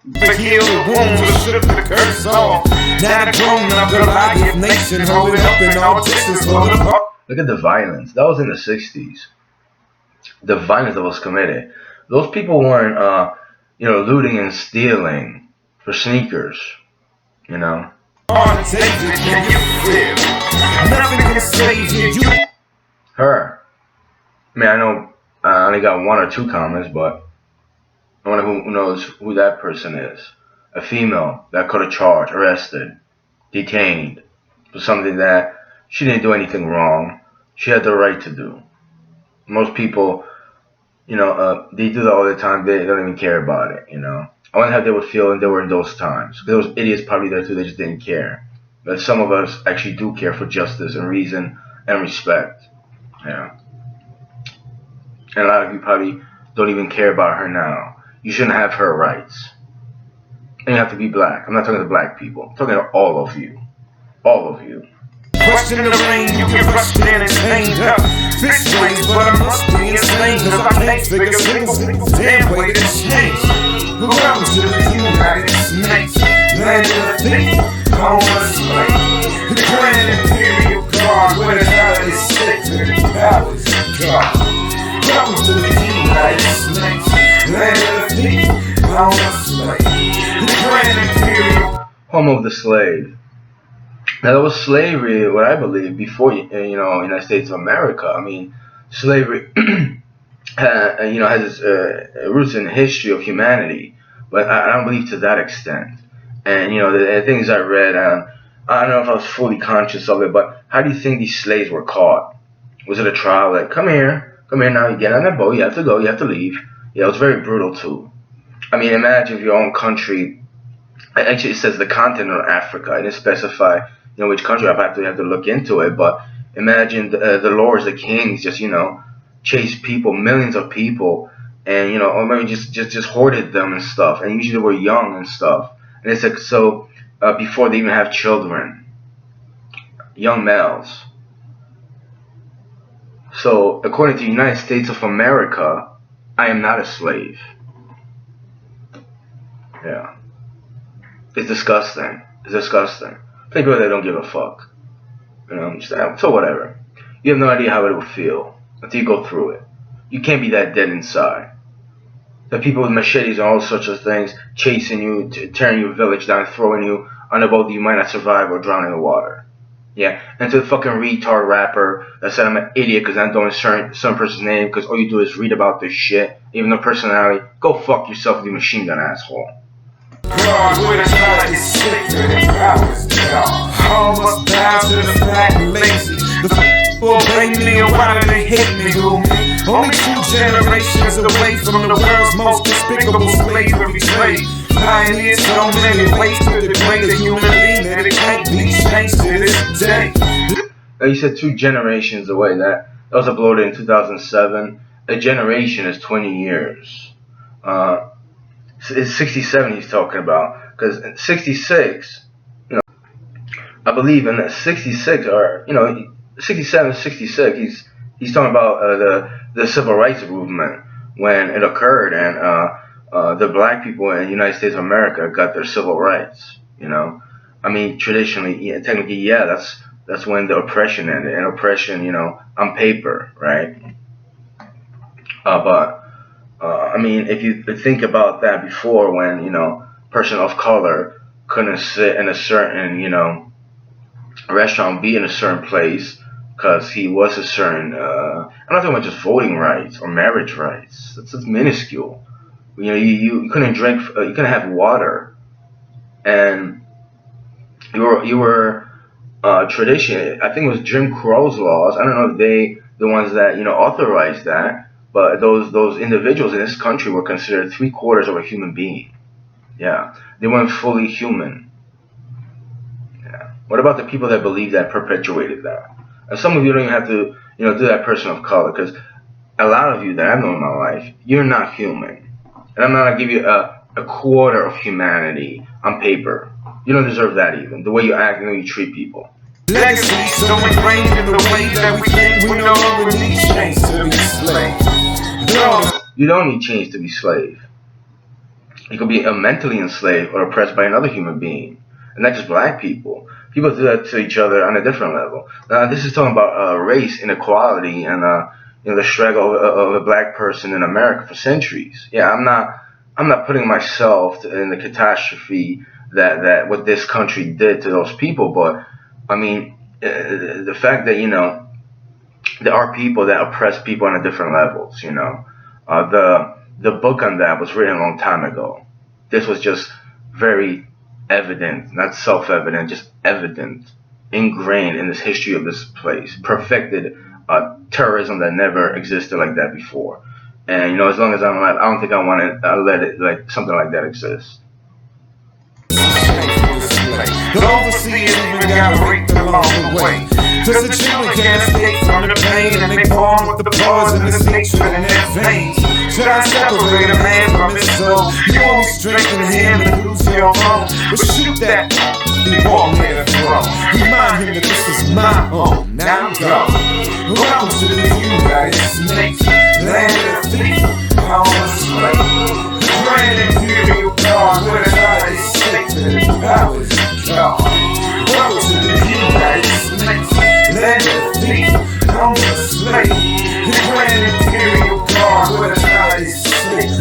To heal the wounds or shook the curse off. Now the grown up Goliath nation holding up in all distance for the part. Look at the violence. That was in the 60s. The violence that was committed. Those people weren't, looting and stealing for sneakers, you know. Her. I mean, I know I only got 1 or 2 comments, but I wonder who knows who that person is. A female that could have charged, arrested, detained for something that she didn't do anything wrong. She had the right to do. Most people, they do that all the time. They don't even care about it, I wonder how they would feel when they were in those times. There was idiots probably there too, they just didn't care. But some of us actually do care for justice and reason and respect. Yeah. And a lot of you probably don't even care about her now. You shouldn't have her rights. And you have to be black. I'm not talking to black people. I'm talking to all of you. All of you. Question the rain, you can rush in and change up. Fish ways, but I must be insane, cause I can't figure single damn way to change. Welcome to the United States, land of the thief, home of the slave. The Grand Imperial Guard, where the dollar is sacred and power is God. Welcome to the United States, land of the thief, home of the slave. The Grand Imperial home of the slave. Now, there was slavery, what I believe, before, United States of America. I mean, slavery, has its roots in the history of humanity, but I don't believe to that extent. And, the things I read, I don't know if I was fully conscious of it, but how do you think these slaves were caught? Was it a trial? Like, come here now, you get on that boat, you have to go, you have to leave. Yeah, it was very brutal, too. I mean, imagine if your own country, actually it says the continent of Africa, it didn't specify which country. I have to look into it, but imagine the lords, the kings, just chase people, millions of people, and or maybe just hoarded them and stuff. And usually they were young and stuff. And it's like before they even have children, young males. So according to the United States of America, I am not a slave. Yeah, it's disgusting. It's disgusting. People that don't give a fuck, so whatever. You have no idea how it will feel until you go through it. You can't be that dead inside. The people with machetes and all sorts of things chasing you, tearing your village down, throwing you on a boat that you might not survive or drown in the water. Yeah, and to the fucking retard rapper that said I'm an idiot because I'm doing some person's name because all you do is read about this shit, even though personality, go fuck yourself, you machine gun asshole. God, where the dollar is sacred and power is God. All must bow to the black lazy. The people blame me and why do they hate me? Who me? Only 2 generations away from the world's most despicable slavery trade. Pioneered so many ways to degrade the human being that it can't be changed to this day. You said 2 generations away. That was uploaded in 2007. A generation is 20 years. It's 67 he's talking about, because in 66, I believe in 66 or 67, 66, he's talking about the civil rights movement when it occurred, and the black people in the United States of America got their civil rights. I mean, traditionally, technically, that's when the oppression ended, and oppression, on paper, right? But I mean, if you think about that before, when person of color couldn't sit in a certain restaurant, be in a certain place because he was a certain. I'm not talking about just voting rights or marriage rights. That's minuscule. You couldn't drink. You couldn't have water, and you were tradition. I think it was Jim Crow's laws. I don't know if the ones that authorized that. But those individuals in this country were considered 3/4 of a human being. Yeah, they weren't fully human. Yeah. What about the people that believe that, perpetuated that? And some of you don't even have to, do that person of color, because a lot of you that I've known in my life, you're not human. And I'm not gonna give you a 1/4 of humanity on paper. You don't deserve that even. The way you act and the way you treat people. Legacy so ingrained in the way that we think we no longer need chains to be slaves. You don't need chains to be slave. You could be mentally enslaved or oppressed by another human being, and not just black people. People do that to each other on a different level. This is talking about race inequality and the struggle of a black person in America for centuries. Yeah, I'm not putting myself in the catastrophe that what this country did to those people, but I mean the fact that there are people that oppress people on a different levels. The book on that was written a long time ago. This was just very evident, not self-evident, just evident, ingrained in this history of this place, perfected terrorism that never existed like that before. And as long as I'm alive, I don't think I want to let it like something like that exist. The overseers even got raped along the way. Cause the children can't escape from the pain, and they born with the poison and hatred in their veins. Should I separate a man from his soul? You only strengthen him and lose your own. But shoot that, he walked near the throne. Remind him that this is my home. Now I'm gone. Welcome to the United States, land of the thief, home of slave. Grand Imperial Guard, where the United States and the powers God. Welcome to the United States, land of the thief, home of slave. The Grand Imperial Guard, where the United States.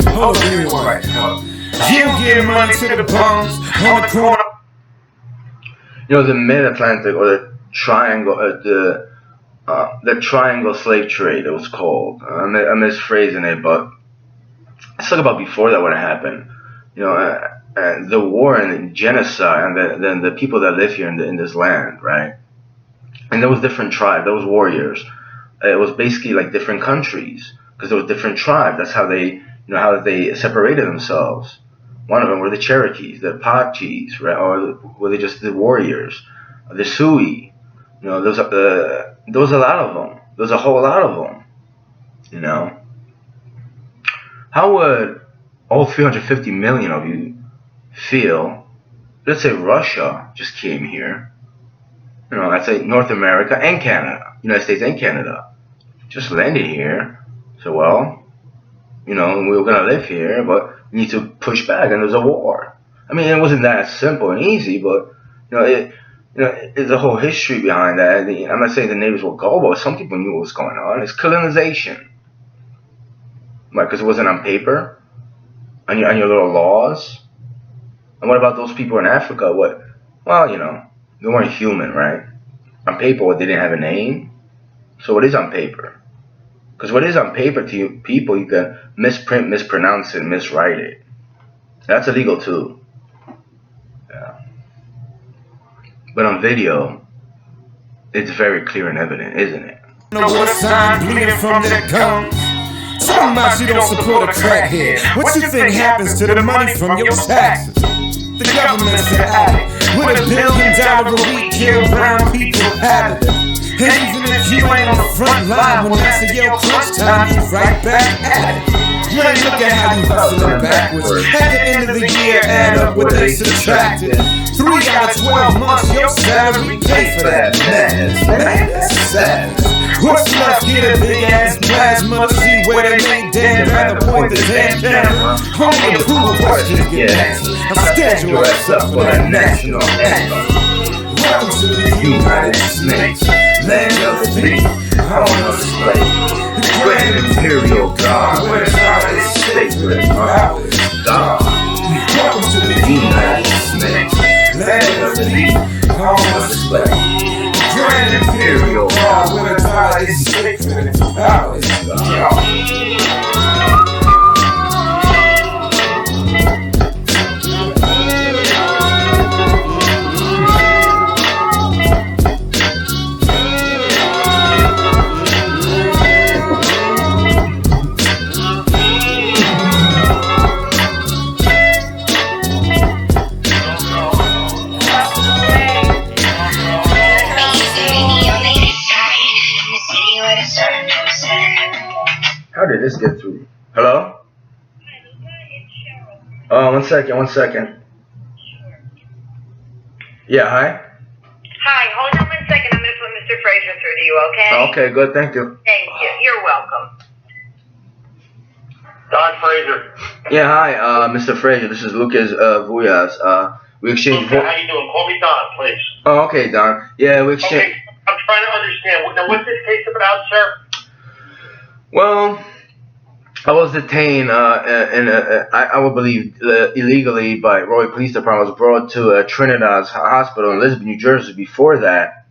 Hold on, right now. You give money to the bums on the corner. The Mid-Atlantic or the triangle slave trade, it was called. I'm misphrasing it, but let's talk about before that would have happened. The war and genocide, and then the people that live here in this land, right? And there was different tribes, there was warriors. It was basically like different countries because there was different tribes. That's how they, how they separated themselves. One of them were the Cherokees, the Apaches, right? Or were they just the warriors? The Sioux. There was a lot of them. There was a whole lot of them. How would all 350 million of you feel? Let's say Russia just came here. I'd say North America and Canada, United States and Canada, just landed here. So we were gonna live here, but we need to push back, and there's a war. I mean, it wasn't that simple and easy, but there's a whole history behind that. I'm not saying the neighbors were gullible. Some people knew what was going on. It's colonization, right? Because it wasn't on paper, on your little laws. And what about those people in Africa? What? Well, they weren't human, right? On paper, they didn't have a name. So what is on paper? Because what is on paper to you people, you can misprint, mispronounce it, miswrite it. That's illegal too. Yeah. But on video, it's very clear and evident, isn't it? Know what sign bleeding from their gums? Talking about you don't support a crackhead. What you think happens to the money from your taxes? The government's an addict. With $1 billion a week, kill brown people habit. And even if you ain't on the front line, when that's your crunch time, you right back at it. Man, look at how you hustling backwards. At the end of the year, add up what they subtracted. 3 out of 12 months, your salary pay for that madness. Man, that's sad. What's left? Get a big ass plasma to see where they ain't dead. Rather point the damn camera. Only approval questions get answered. I'm scheduled your ass up for that national anthem. Welcome to the United States, land of the free, home of the slave. The Grand Imperial Guard, where the United States power is God. Welcome to the United States, land of the free, home of the slave. Grand Imperial Guard, where the United States power is God. How did this get through? Hello? One second. Yeah, hi? Hi, hold on 1 second. I'm going to put Mr. Fraser through to you, okay? Okay, good, thank you. Thank you. You're welcome. Don Fraser. Yeah, hi, Mr. Fraser. This is Lucas Vuyas. We exchanged. Okay, how you doing? Call me Don, please. Oh, okay, Don. Yeah, we exchanged. Okay, I'm trying to understand. Now, what's this case about, sir? Well, I was detained, I would believe, illegally by Rahway Police Department. I was brought to Trinidad's Hospital in Lisbon, New Jersey. Before that,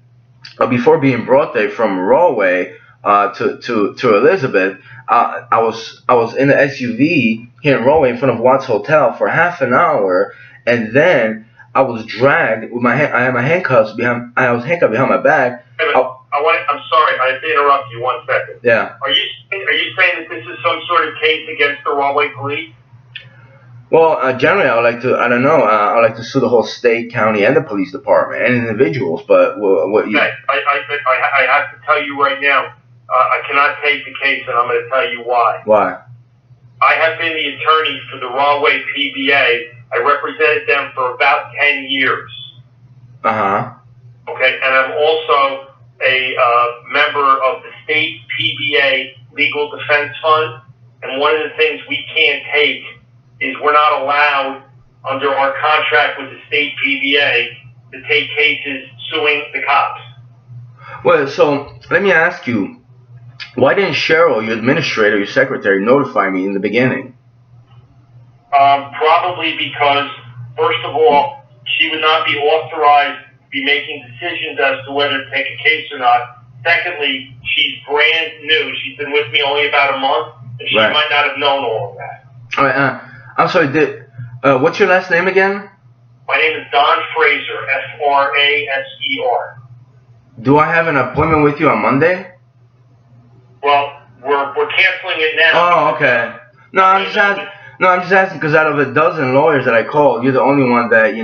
before being brought there from Rahway to Elizabeth, I was in the SUV here in Rahway in front of Watts Hotel for half an hour, and then I was dragged with I had my handcuffs behind. I was handcuffed behind my back. I'm sorry, I have to interrupt you 1 second. Yeah. Are you saying that this is some sort of case against the Rahway Police? Well, generally, I would like to. I don't know. I would like to sue the whole state, county, and the police department and individuals. But what you? Okay, I have to tell you right now. I cannot take the case, and I'm going to tell you why. Why? I have been the attorney for the Rahway PBA. I represented them for about 10 years. Okay, and I'm also a member of the state PBA Legal Defense Fund. And one of the things we can't take is we're not allowed, under our contract with the state PBA, to take cases suing the cops. Well, so let me ask you, why didn't Cheryl, your administrator, your secretary, notify me in the beginning? Probably because, first of all, she would not be authorized to be making decisions as to whether to take a case or not. Secondly, she's brand new. She's been with me only about a month, and she might not have known all of that. All right, I'm sorry, what's your last name again? My name is Don Fraser, Fraser. Do I have an appointment with you on Monday? Well, we're canceling it now. Oh, okay. No, I'm just asking because out of a dozen lawyers that I called, you're the only one that,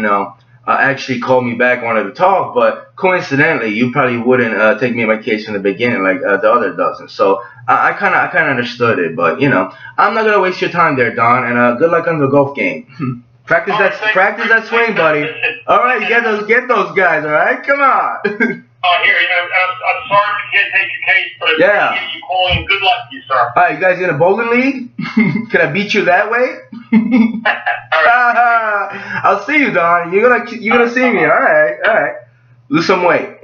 actually called me back and wanted to talk. But coincidentally, you probably wouldn't take me in my case from the beginning like the other dozen. So I kind of understood it. But, I'm not going to waste your time there, Don. And good luck on the golf game. Practice that swing, buddy. All right, get those guys, all right? Come on. Here, I'm sorry we can't take your case, but I appreciate you calling. Good luck to you, sir. All right, you guys in a bowling league? Can I beat you that way? I'll see you, Don. You're gonna see me. All right. Lose some weight.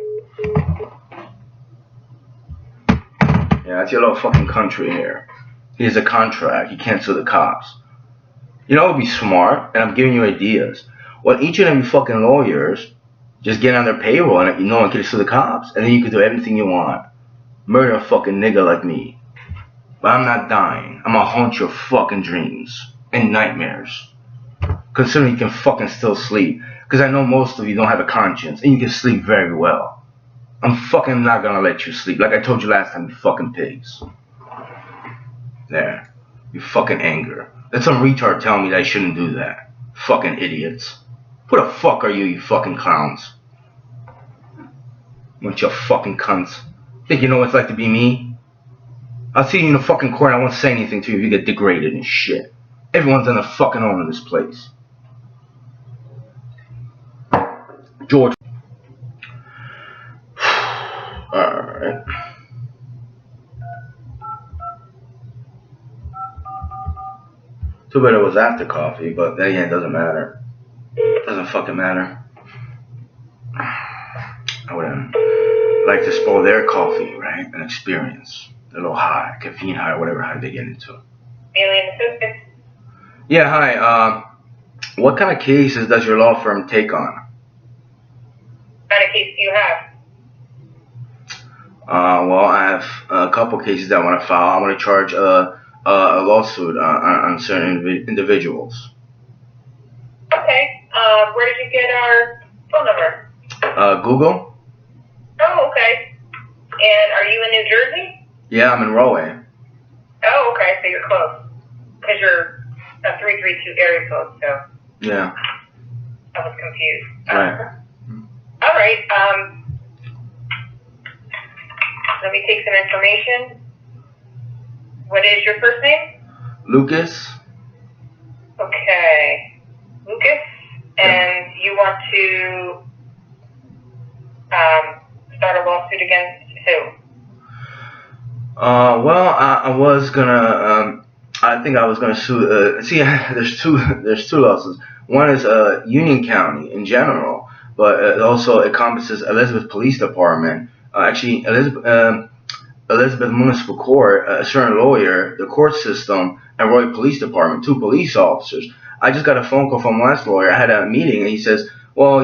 Yeah, that's your little fucking country here. Here's a contract. You can't sue the cops. You know what would be smart? And I'm giving you ideas. Well, each and every fucking lawyers just get on their payroll and no one can sue the cops. And then you can do everything you want. Murder a fucking nigga like me. But I'm not dying. I'm gonna haunt your fucking dreams and nightmares. Considering you can fucking still sleep. Because I know most of you don't have a conscience. And you can sleep very well. I'm fucking not gonna let you sleep. Like I told you last time, you fucking pigs. There. You fucking anger. Let some retard tell me that I shouldn't do that. Fucking idiots. Who the fuck are you, you fucking clowns? Bunch of fucking cunts. Think you know what it's like to be me? I'll see you in the fucking court and I won't say anything to you if you get degraded and shit. Everyone's on their fucking own in this place. George. Alright. Too bad it was after coffee, but then again, it doesn't matter. It doesn't fucking matter. I wouldn't like to spoil their coffee, right? An experience. A little high, caffeine high, or whatever high they get into. Alien assistant. Yeah, hi. What kind of cases does your law firm take on? What kind of case do you have? Well, I have a couple cases that I want to file. I want to charge a lawsuit on certain individuals. Okay. Where did you get our phone number? Google? Oh, okay. And are you in New Jersey? Yeah, I'm in Rahway. Oh, okay. So you're close. Because you're a 332 area code, so. Yeah. I was confused. Right. All right. Let me take some information. What is your first name? Lucas. Okay. Lucas. And you want to start a lawsuit against who? Well, I was gonna I think I was going to sue. See, there's two lawsuits. One is Union County in general, but it also encompasses Elizabeth Police Department. Actually, Elizabeth Municipal Court, a certain lawyer, the court system, and Roy Police Department, two police officers. I just got a phone call from last lawyer. I had a meeting, and he says, "Well,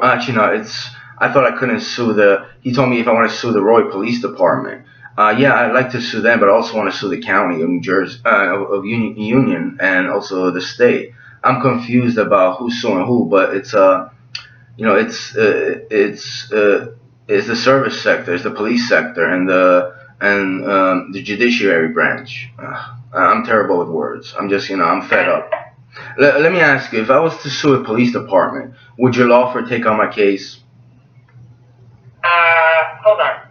actually no, it's I thought I couldn't sue the. He told me if I want to sue the Roy Police Department, yeah, I'd like to sue them, but I also want to sue the county of New Jersey, of Union, and also the state. I'm confused about who's suing who, but it's it's the service sector, it's the police sector, and the judiciary branch. I'm terrible with words. I'm just I'm fed up. Let me ask you, if I was to sue a police department, would your law firm take on my case? Hold on.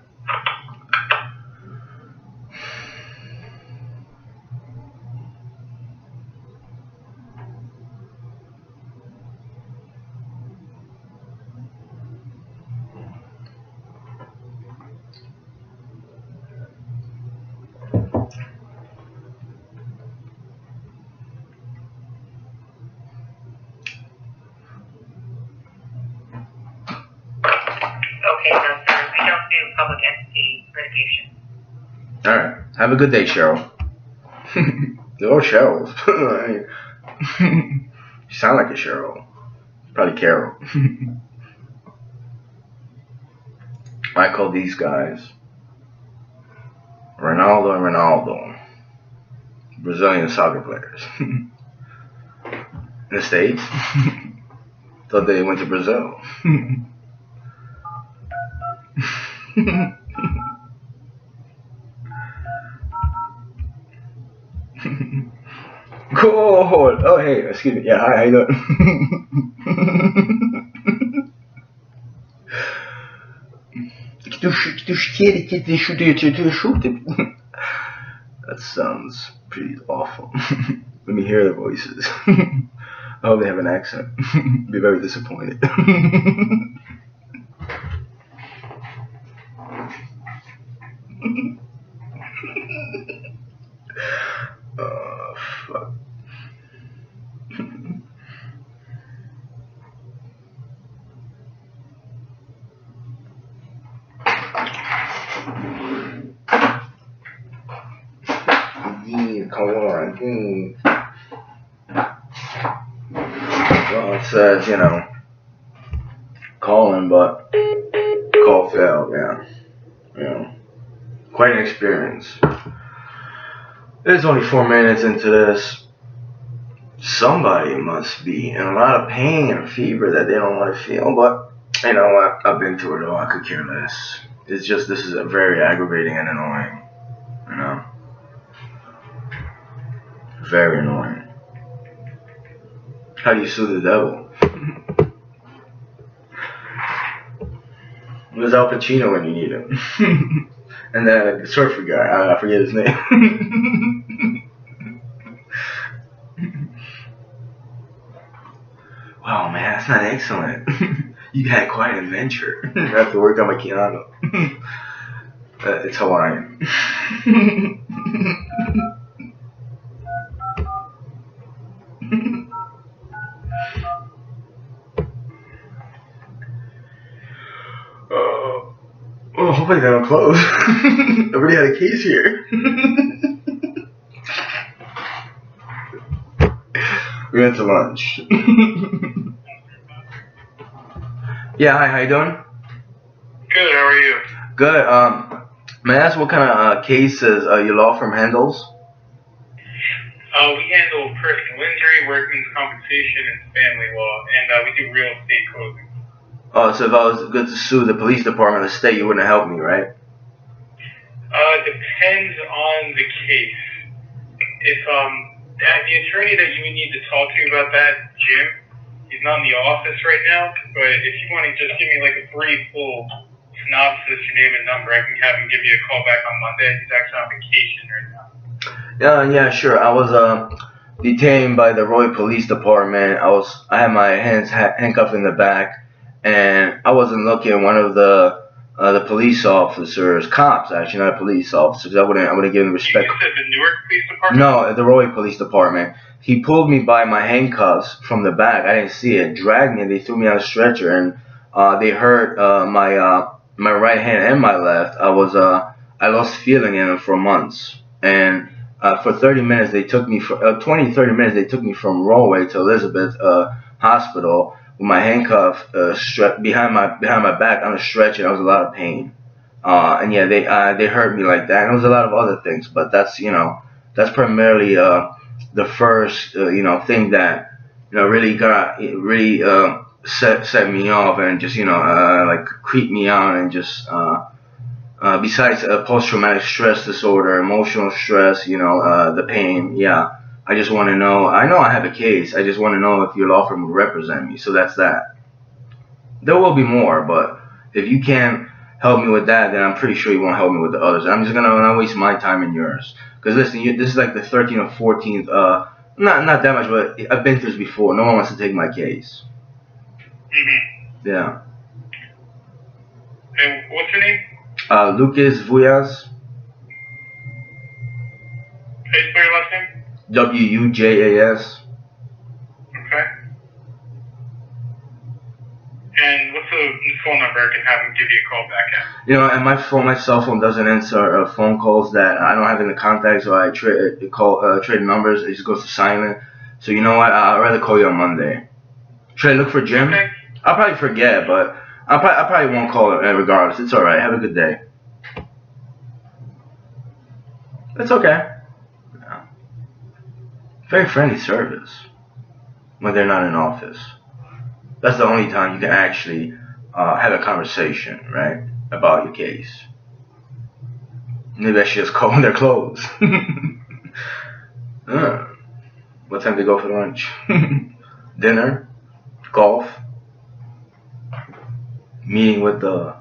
Okay, no, sir. I don't do public entity litigation. All right. Have a good day, Cheryl. Oh, Cheryl. You sound like a Cheryl. Probably Carol. I call these guys Ronaldo and Ronaldo. Brazilian soccer players. In the States. Thought they went to Brazil. Cool. Oh, hey, excuse me. Yeah, hi, how you doing? That sounds pretty awful. Let me hear their voices. I hope they have an accent. Be very disappointed. Oh, fuck. Yeah, come on. Well, it says, calling, but call failed, yeah. Quite an experience. It's only 4 minutes into this. Somebody must be in a lot of pain or fever that they don't want to feel, but you know what? I've been through it all. I could care less. It's just, this is a very aggravating and annoying. Very annoying. How do you sue the devil? Where's Al Pacino when you need him? And then the surfer guy, I forget his name. Wow, man, that's not excellent. You had quite an adventure. I have to work on my piano. It's Hawaiian. Oh, hopefully they don't close. I already had a case here. We went to lunch. Yeah, hi, how you doing? Good, how are you? Good. May I ask what kind of cases your law firm handles? We handle personal injury, workman's compensation, and family law, and we do real estate closing. Oh, so if I was good to sue the police department of the state, you wouldn't help me, right? Depends on the case. If the attorney that you would need to talk to about that, Jim, he's not in the office right now, but if you want to just give me like a brief full synopsis, your name and number, I can have him give you a call back on Monday. He's actually on vacation right now. Yeah, sure. I was detained by the Roy Police Department. I had my hands handcuffed in the back, and I wasn't looking. One of the the police officers, cops actually, not police officers. I wouldn't give them respect. You said the Newark Police Department? No, the Rahway Police Department. He pulled me by my handcuffs from the back. I didn't see it. Dragged me. They threw me on a stretcher, and they hurt my right hand and my left. I lost feeling in them for months, and for 30 minutes they took me 30 minutes they took me from Rahway to Elizabeth Hospital with my handcuff behind my back on a stretcher. That was a lot of pain, and yeah, they hurt me like that. And there was a lot of other things, but that's primarily the first thing that really set me off and just like creeped me out and just besides post-traumatic stress disorder, emotional stress, the pain. Yeah, I just want to know. I know I have a case. I just want to know if your law firm will represent me. So that's that. There will be more, but if you can't help me with that, then I'm pretty sure you won't help me with the others. I'm just gonna not waste my time and yours. Because listen, this is like the 13th or 14th. Not that much, but I've been through this before. No one wants to take my case. Mm-hmm. Yeah. And what's your name? Lucas Vujas. How you spell your last name? Wujas. Okay. And what's the phone number I can have him give you a call back at? And my cell phone doesn't answer phone calls that I don't have in the contacts, or I trade numbers. It just goes to silent. So you know what? I'd rather call you on Monday. Should I look for Jim? Okay. I'll probably forget, but I probably won't call it regardless. It's all right. Have a good day. That's okay. Yeah. Very friendly service when they're not in office. That's the only time you can actually have a conversation, right, about your case. Maybe I should just call when they're closed. What time do they go for lunch? Dinner? Golf? Meeting with the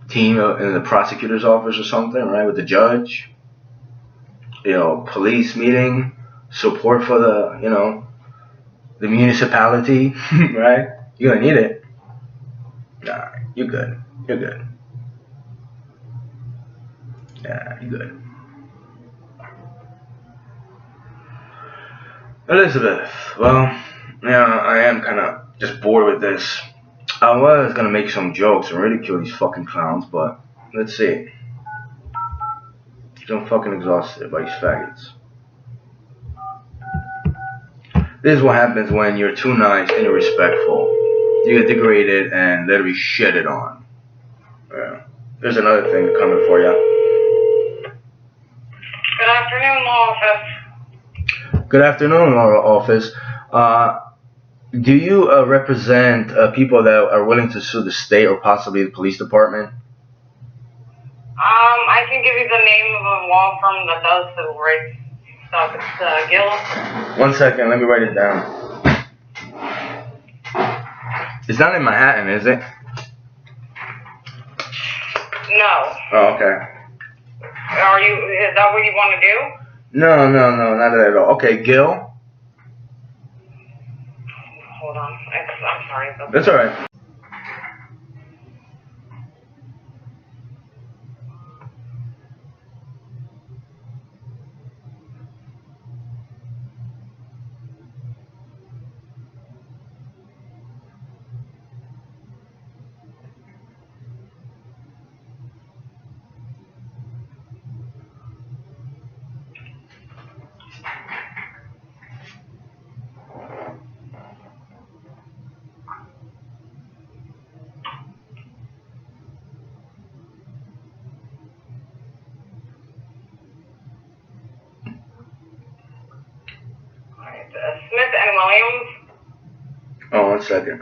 team in the prosecutor's office or something, right, with the judge? Police meeting, support for the municipality, right? You're gonna need it. Nah, you're good. You're good. Yeah, you're good. Elizabeth, well, I am kind of just bored with this. I was gonna make some jokes and ridicule these fucking clowns, but let's see. I'm fucking exhausted by these faggots. This is what happens when you're too nice and you're respectful. You get degraded and literally shitted on. Yeah. There's another thing coming for you. Good afternoon, law office. Good afternoon, law office. Do you represent people that are willing to sue the state or possibly the police department? I can give you the name of a law firm that does civil rights stuff. It's Gill. 1 second, let me write it down. It's not in Manhattan, is it? No. Oh, okay. Is that what you want to do? No, not at all. Okay, Gil? Hold on. I'm sorry. That's alright. Smith and Williams. Oh, 1 second.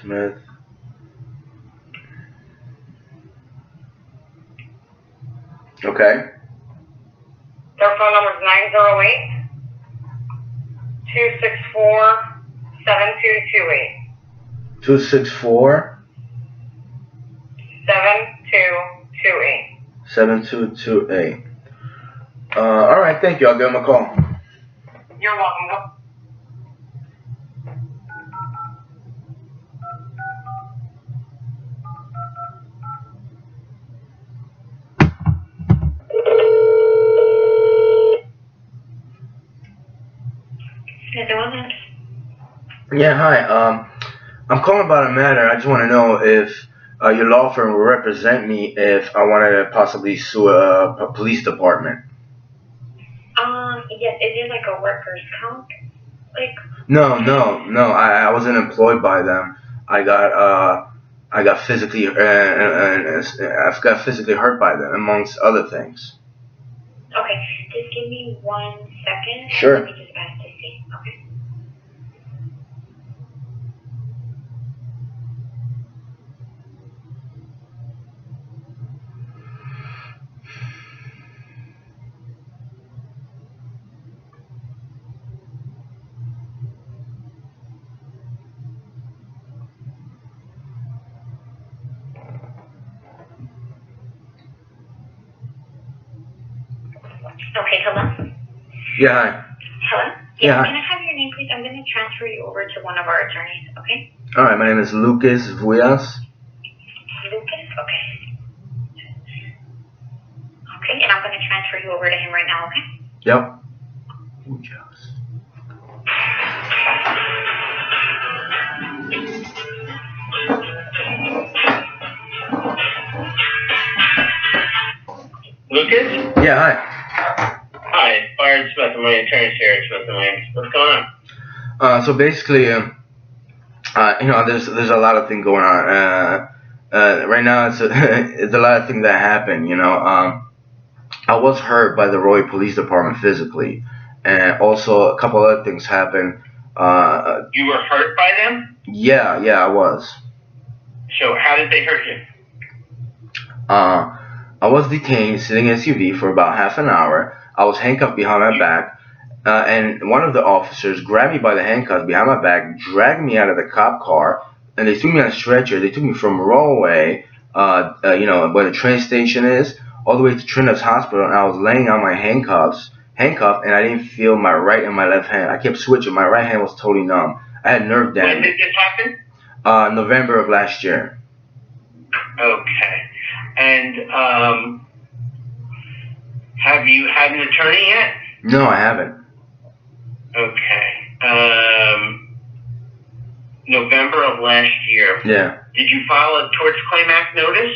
Smith. Okay. Their phone number is 908 264 7228. 264 7228. 7228. Alright, thank you. I'll give him a call. You're welcome. Yeah, hi. I'm calling about a matter. I just want to know if your law firm will represent me if I wanted to possibly sue a police department. Yes, is it like a workers' comp? Like? No. I wasn't employed by them. I got physically I got physically hurt by them, amongst other things. Okay, just give me 1 second. Sure. Let me just ask to see. Okay. Okay, hello? Yeah, hi. Hello? Yeah. Can I have your name, please? I'm going to transfer you over to one of our attorneys, okay? All right, my name is Lucas Vuillas. Lucas? Okay. Okay, and I'm going to transfer you over to him right now, okay? Yep. Vuillas. Lucas? Yeah, hi. Hi, it's Byron Smith. I'm my attorney here at Smith & Williams. What's going on? So basically, there's a lot of things going on. Right now, it's a lot of things that happen. I was hurt by the Rahway Police Department physically, and also a couple other things happened. You were hurt by them? Yeah, I was. So how did they hurt you? I was detained sitting in SUV for about half an hour. I was handcuffed behind my back, and one of the officers grabbed me by the handcuffs behind my back, dragged me out of the cop car, and they threw me on a stretcher. They took me from Rahway, where the train station is, all the way to Trinity's Hospital, and I was laying on my handcuffed, and I didn't feel my right and my left hand. I kept switching. My right hand was totally numb. I had nerve damage. When did this happen? November of last year. Okay. And have you had an attorney yet? No, I haven't. Okay. November of last year. Yeah. Did you file a Torts Claim Act notice?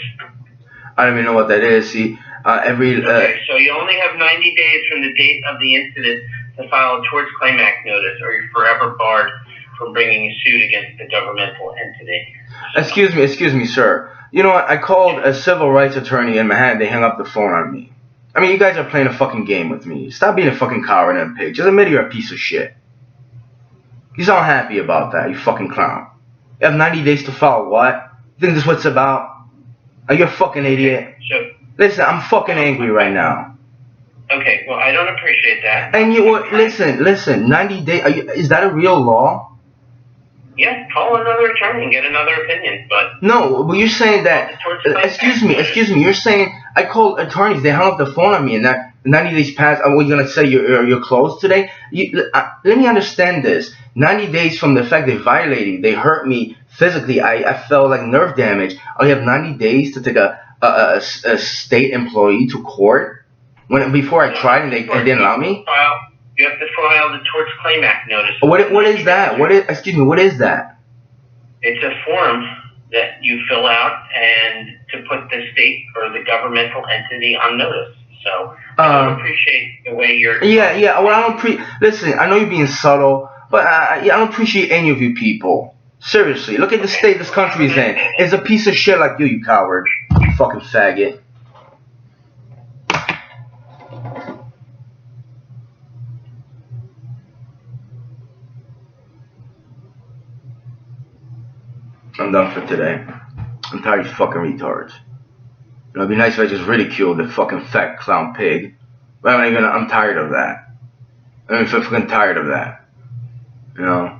I don't even know what that is. See, Okay, so you only have 90 days from the date of the incident to file a Torts Claim Act notice, or you're forever barred from bringing a suit against the governmental entity. Excuse me, sir. You know what? I called a civil rights attorney in Manhattan. They hung up the phone on me. I mean, you guys are playing a fucking game with me. Stop being a fucking coward and a pig. Just admit you're a piece of shit. He's all happy about that, you fucking clown. You have 90 days to file what? You think this is what it's about? Are you a fucking idiot? So, listen, I'm fucking angry right now. okay, well, I don't appreciate that. And listen, 90 days, is that a real law? Yeah, call another attorney and get another opinion, but... No, but you're saying that... Excuse me, you're saying I called attorneys, they hung up the phone on me, and that 90 days passed, are we going to say you're closed today? Let me understand this. 90 days from the fact they violated, they hurt me physically, I felt like nerve damage. I have 90 days to take a state employee to court? Before I tried and they didn't allow me? You have to file the Torts Claim Act notice. What is that? What is that? It's a form that you fill out and to put the state or the governmental entity on notice. So I don't appreciate the way you're... Yeah, well, I don't listen, I know you're being subtle, but I don't appreciate any of you people. Seriously, look at the state this country is in. It's a piece of shit like you coward. You fucking faggot. I'm done for today. I'm tired of these fucking retards. It'd be nice if I just ridiculed the fucking fat clown pig. But I'm tired of that. I'm fucking tired of that. You know?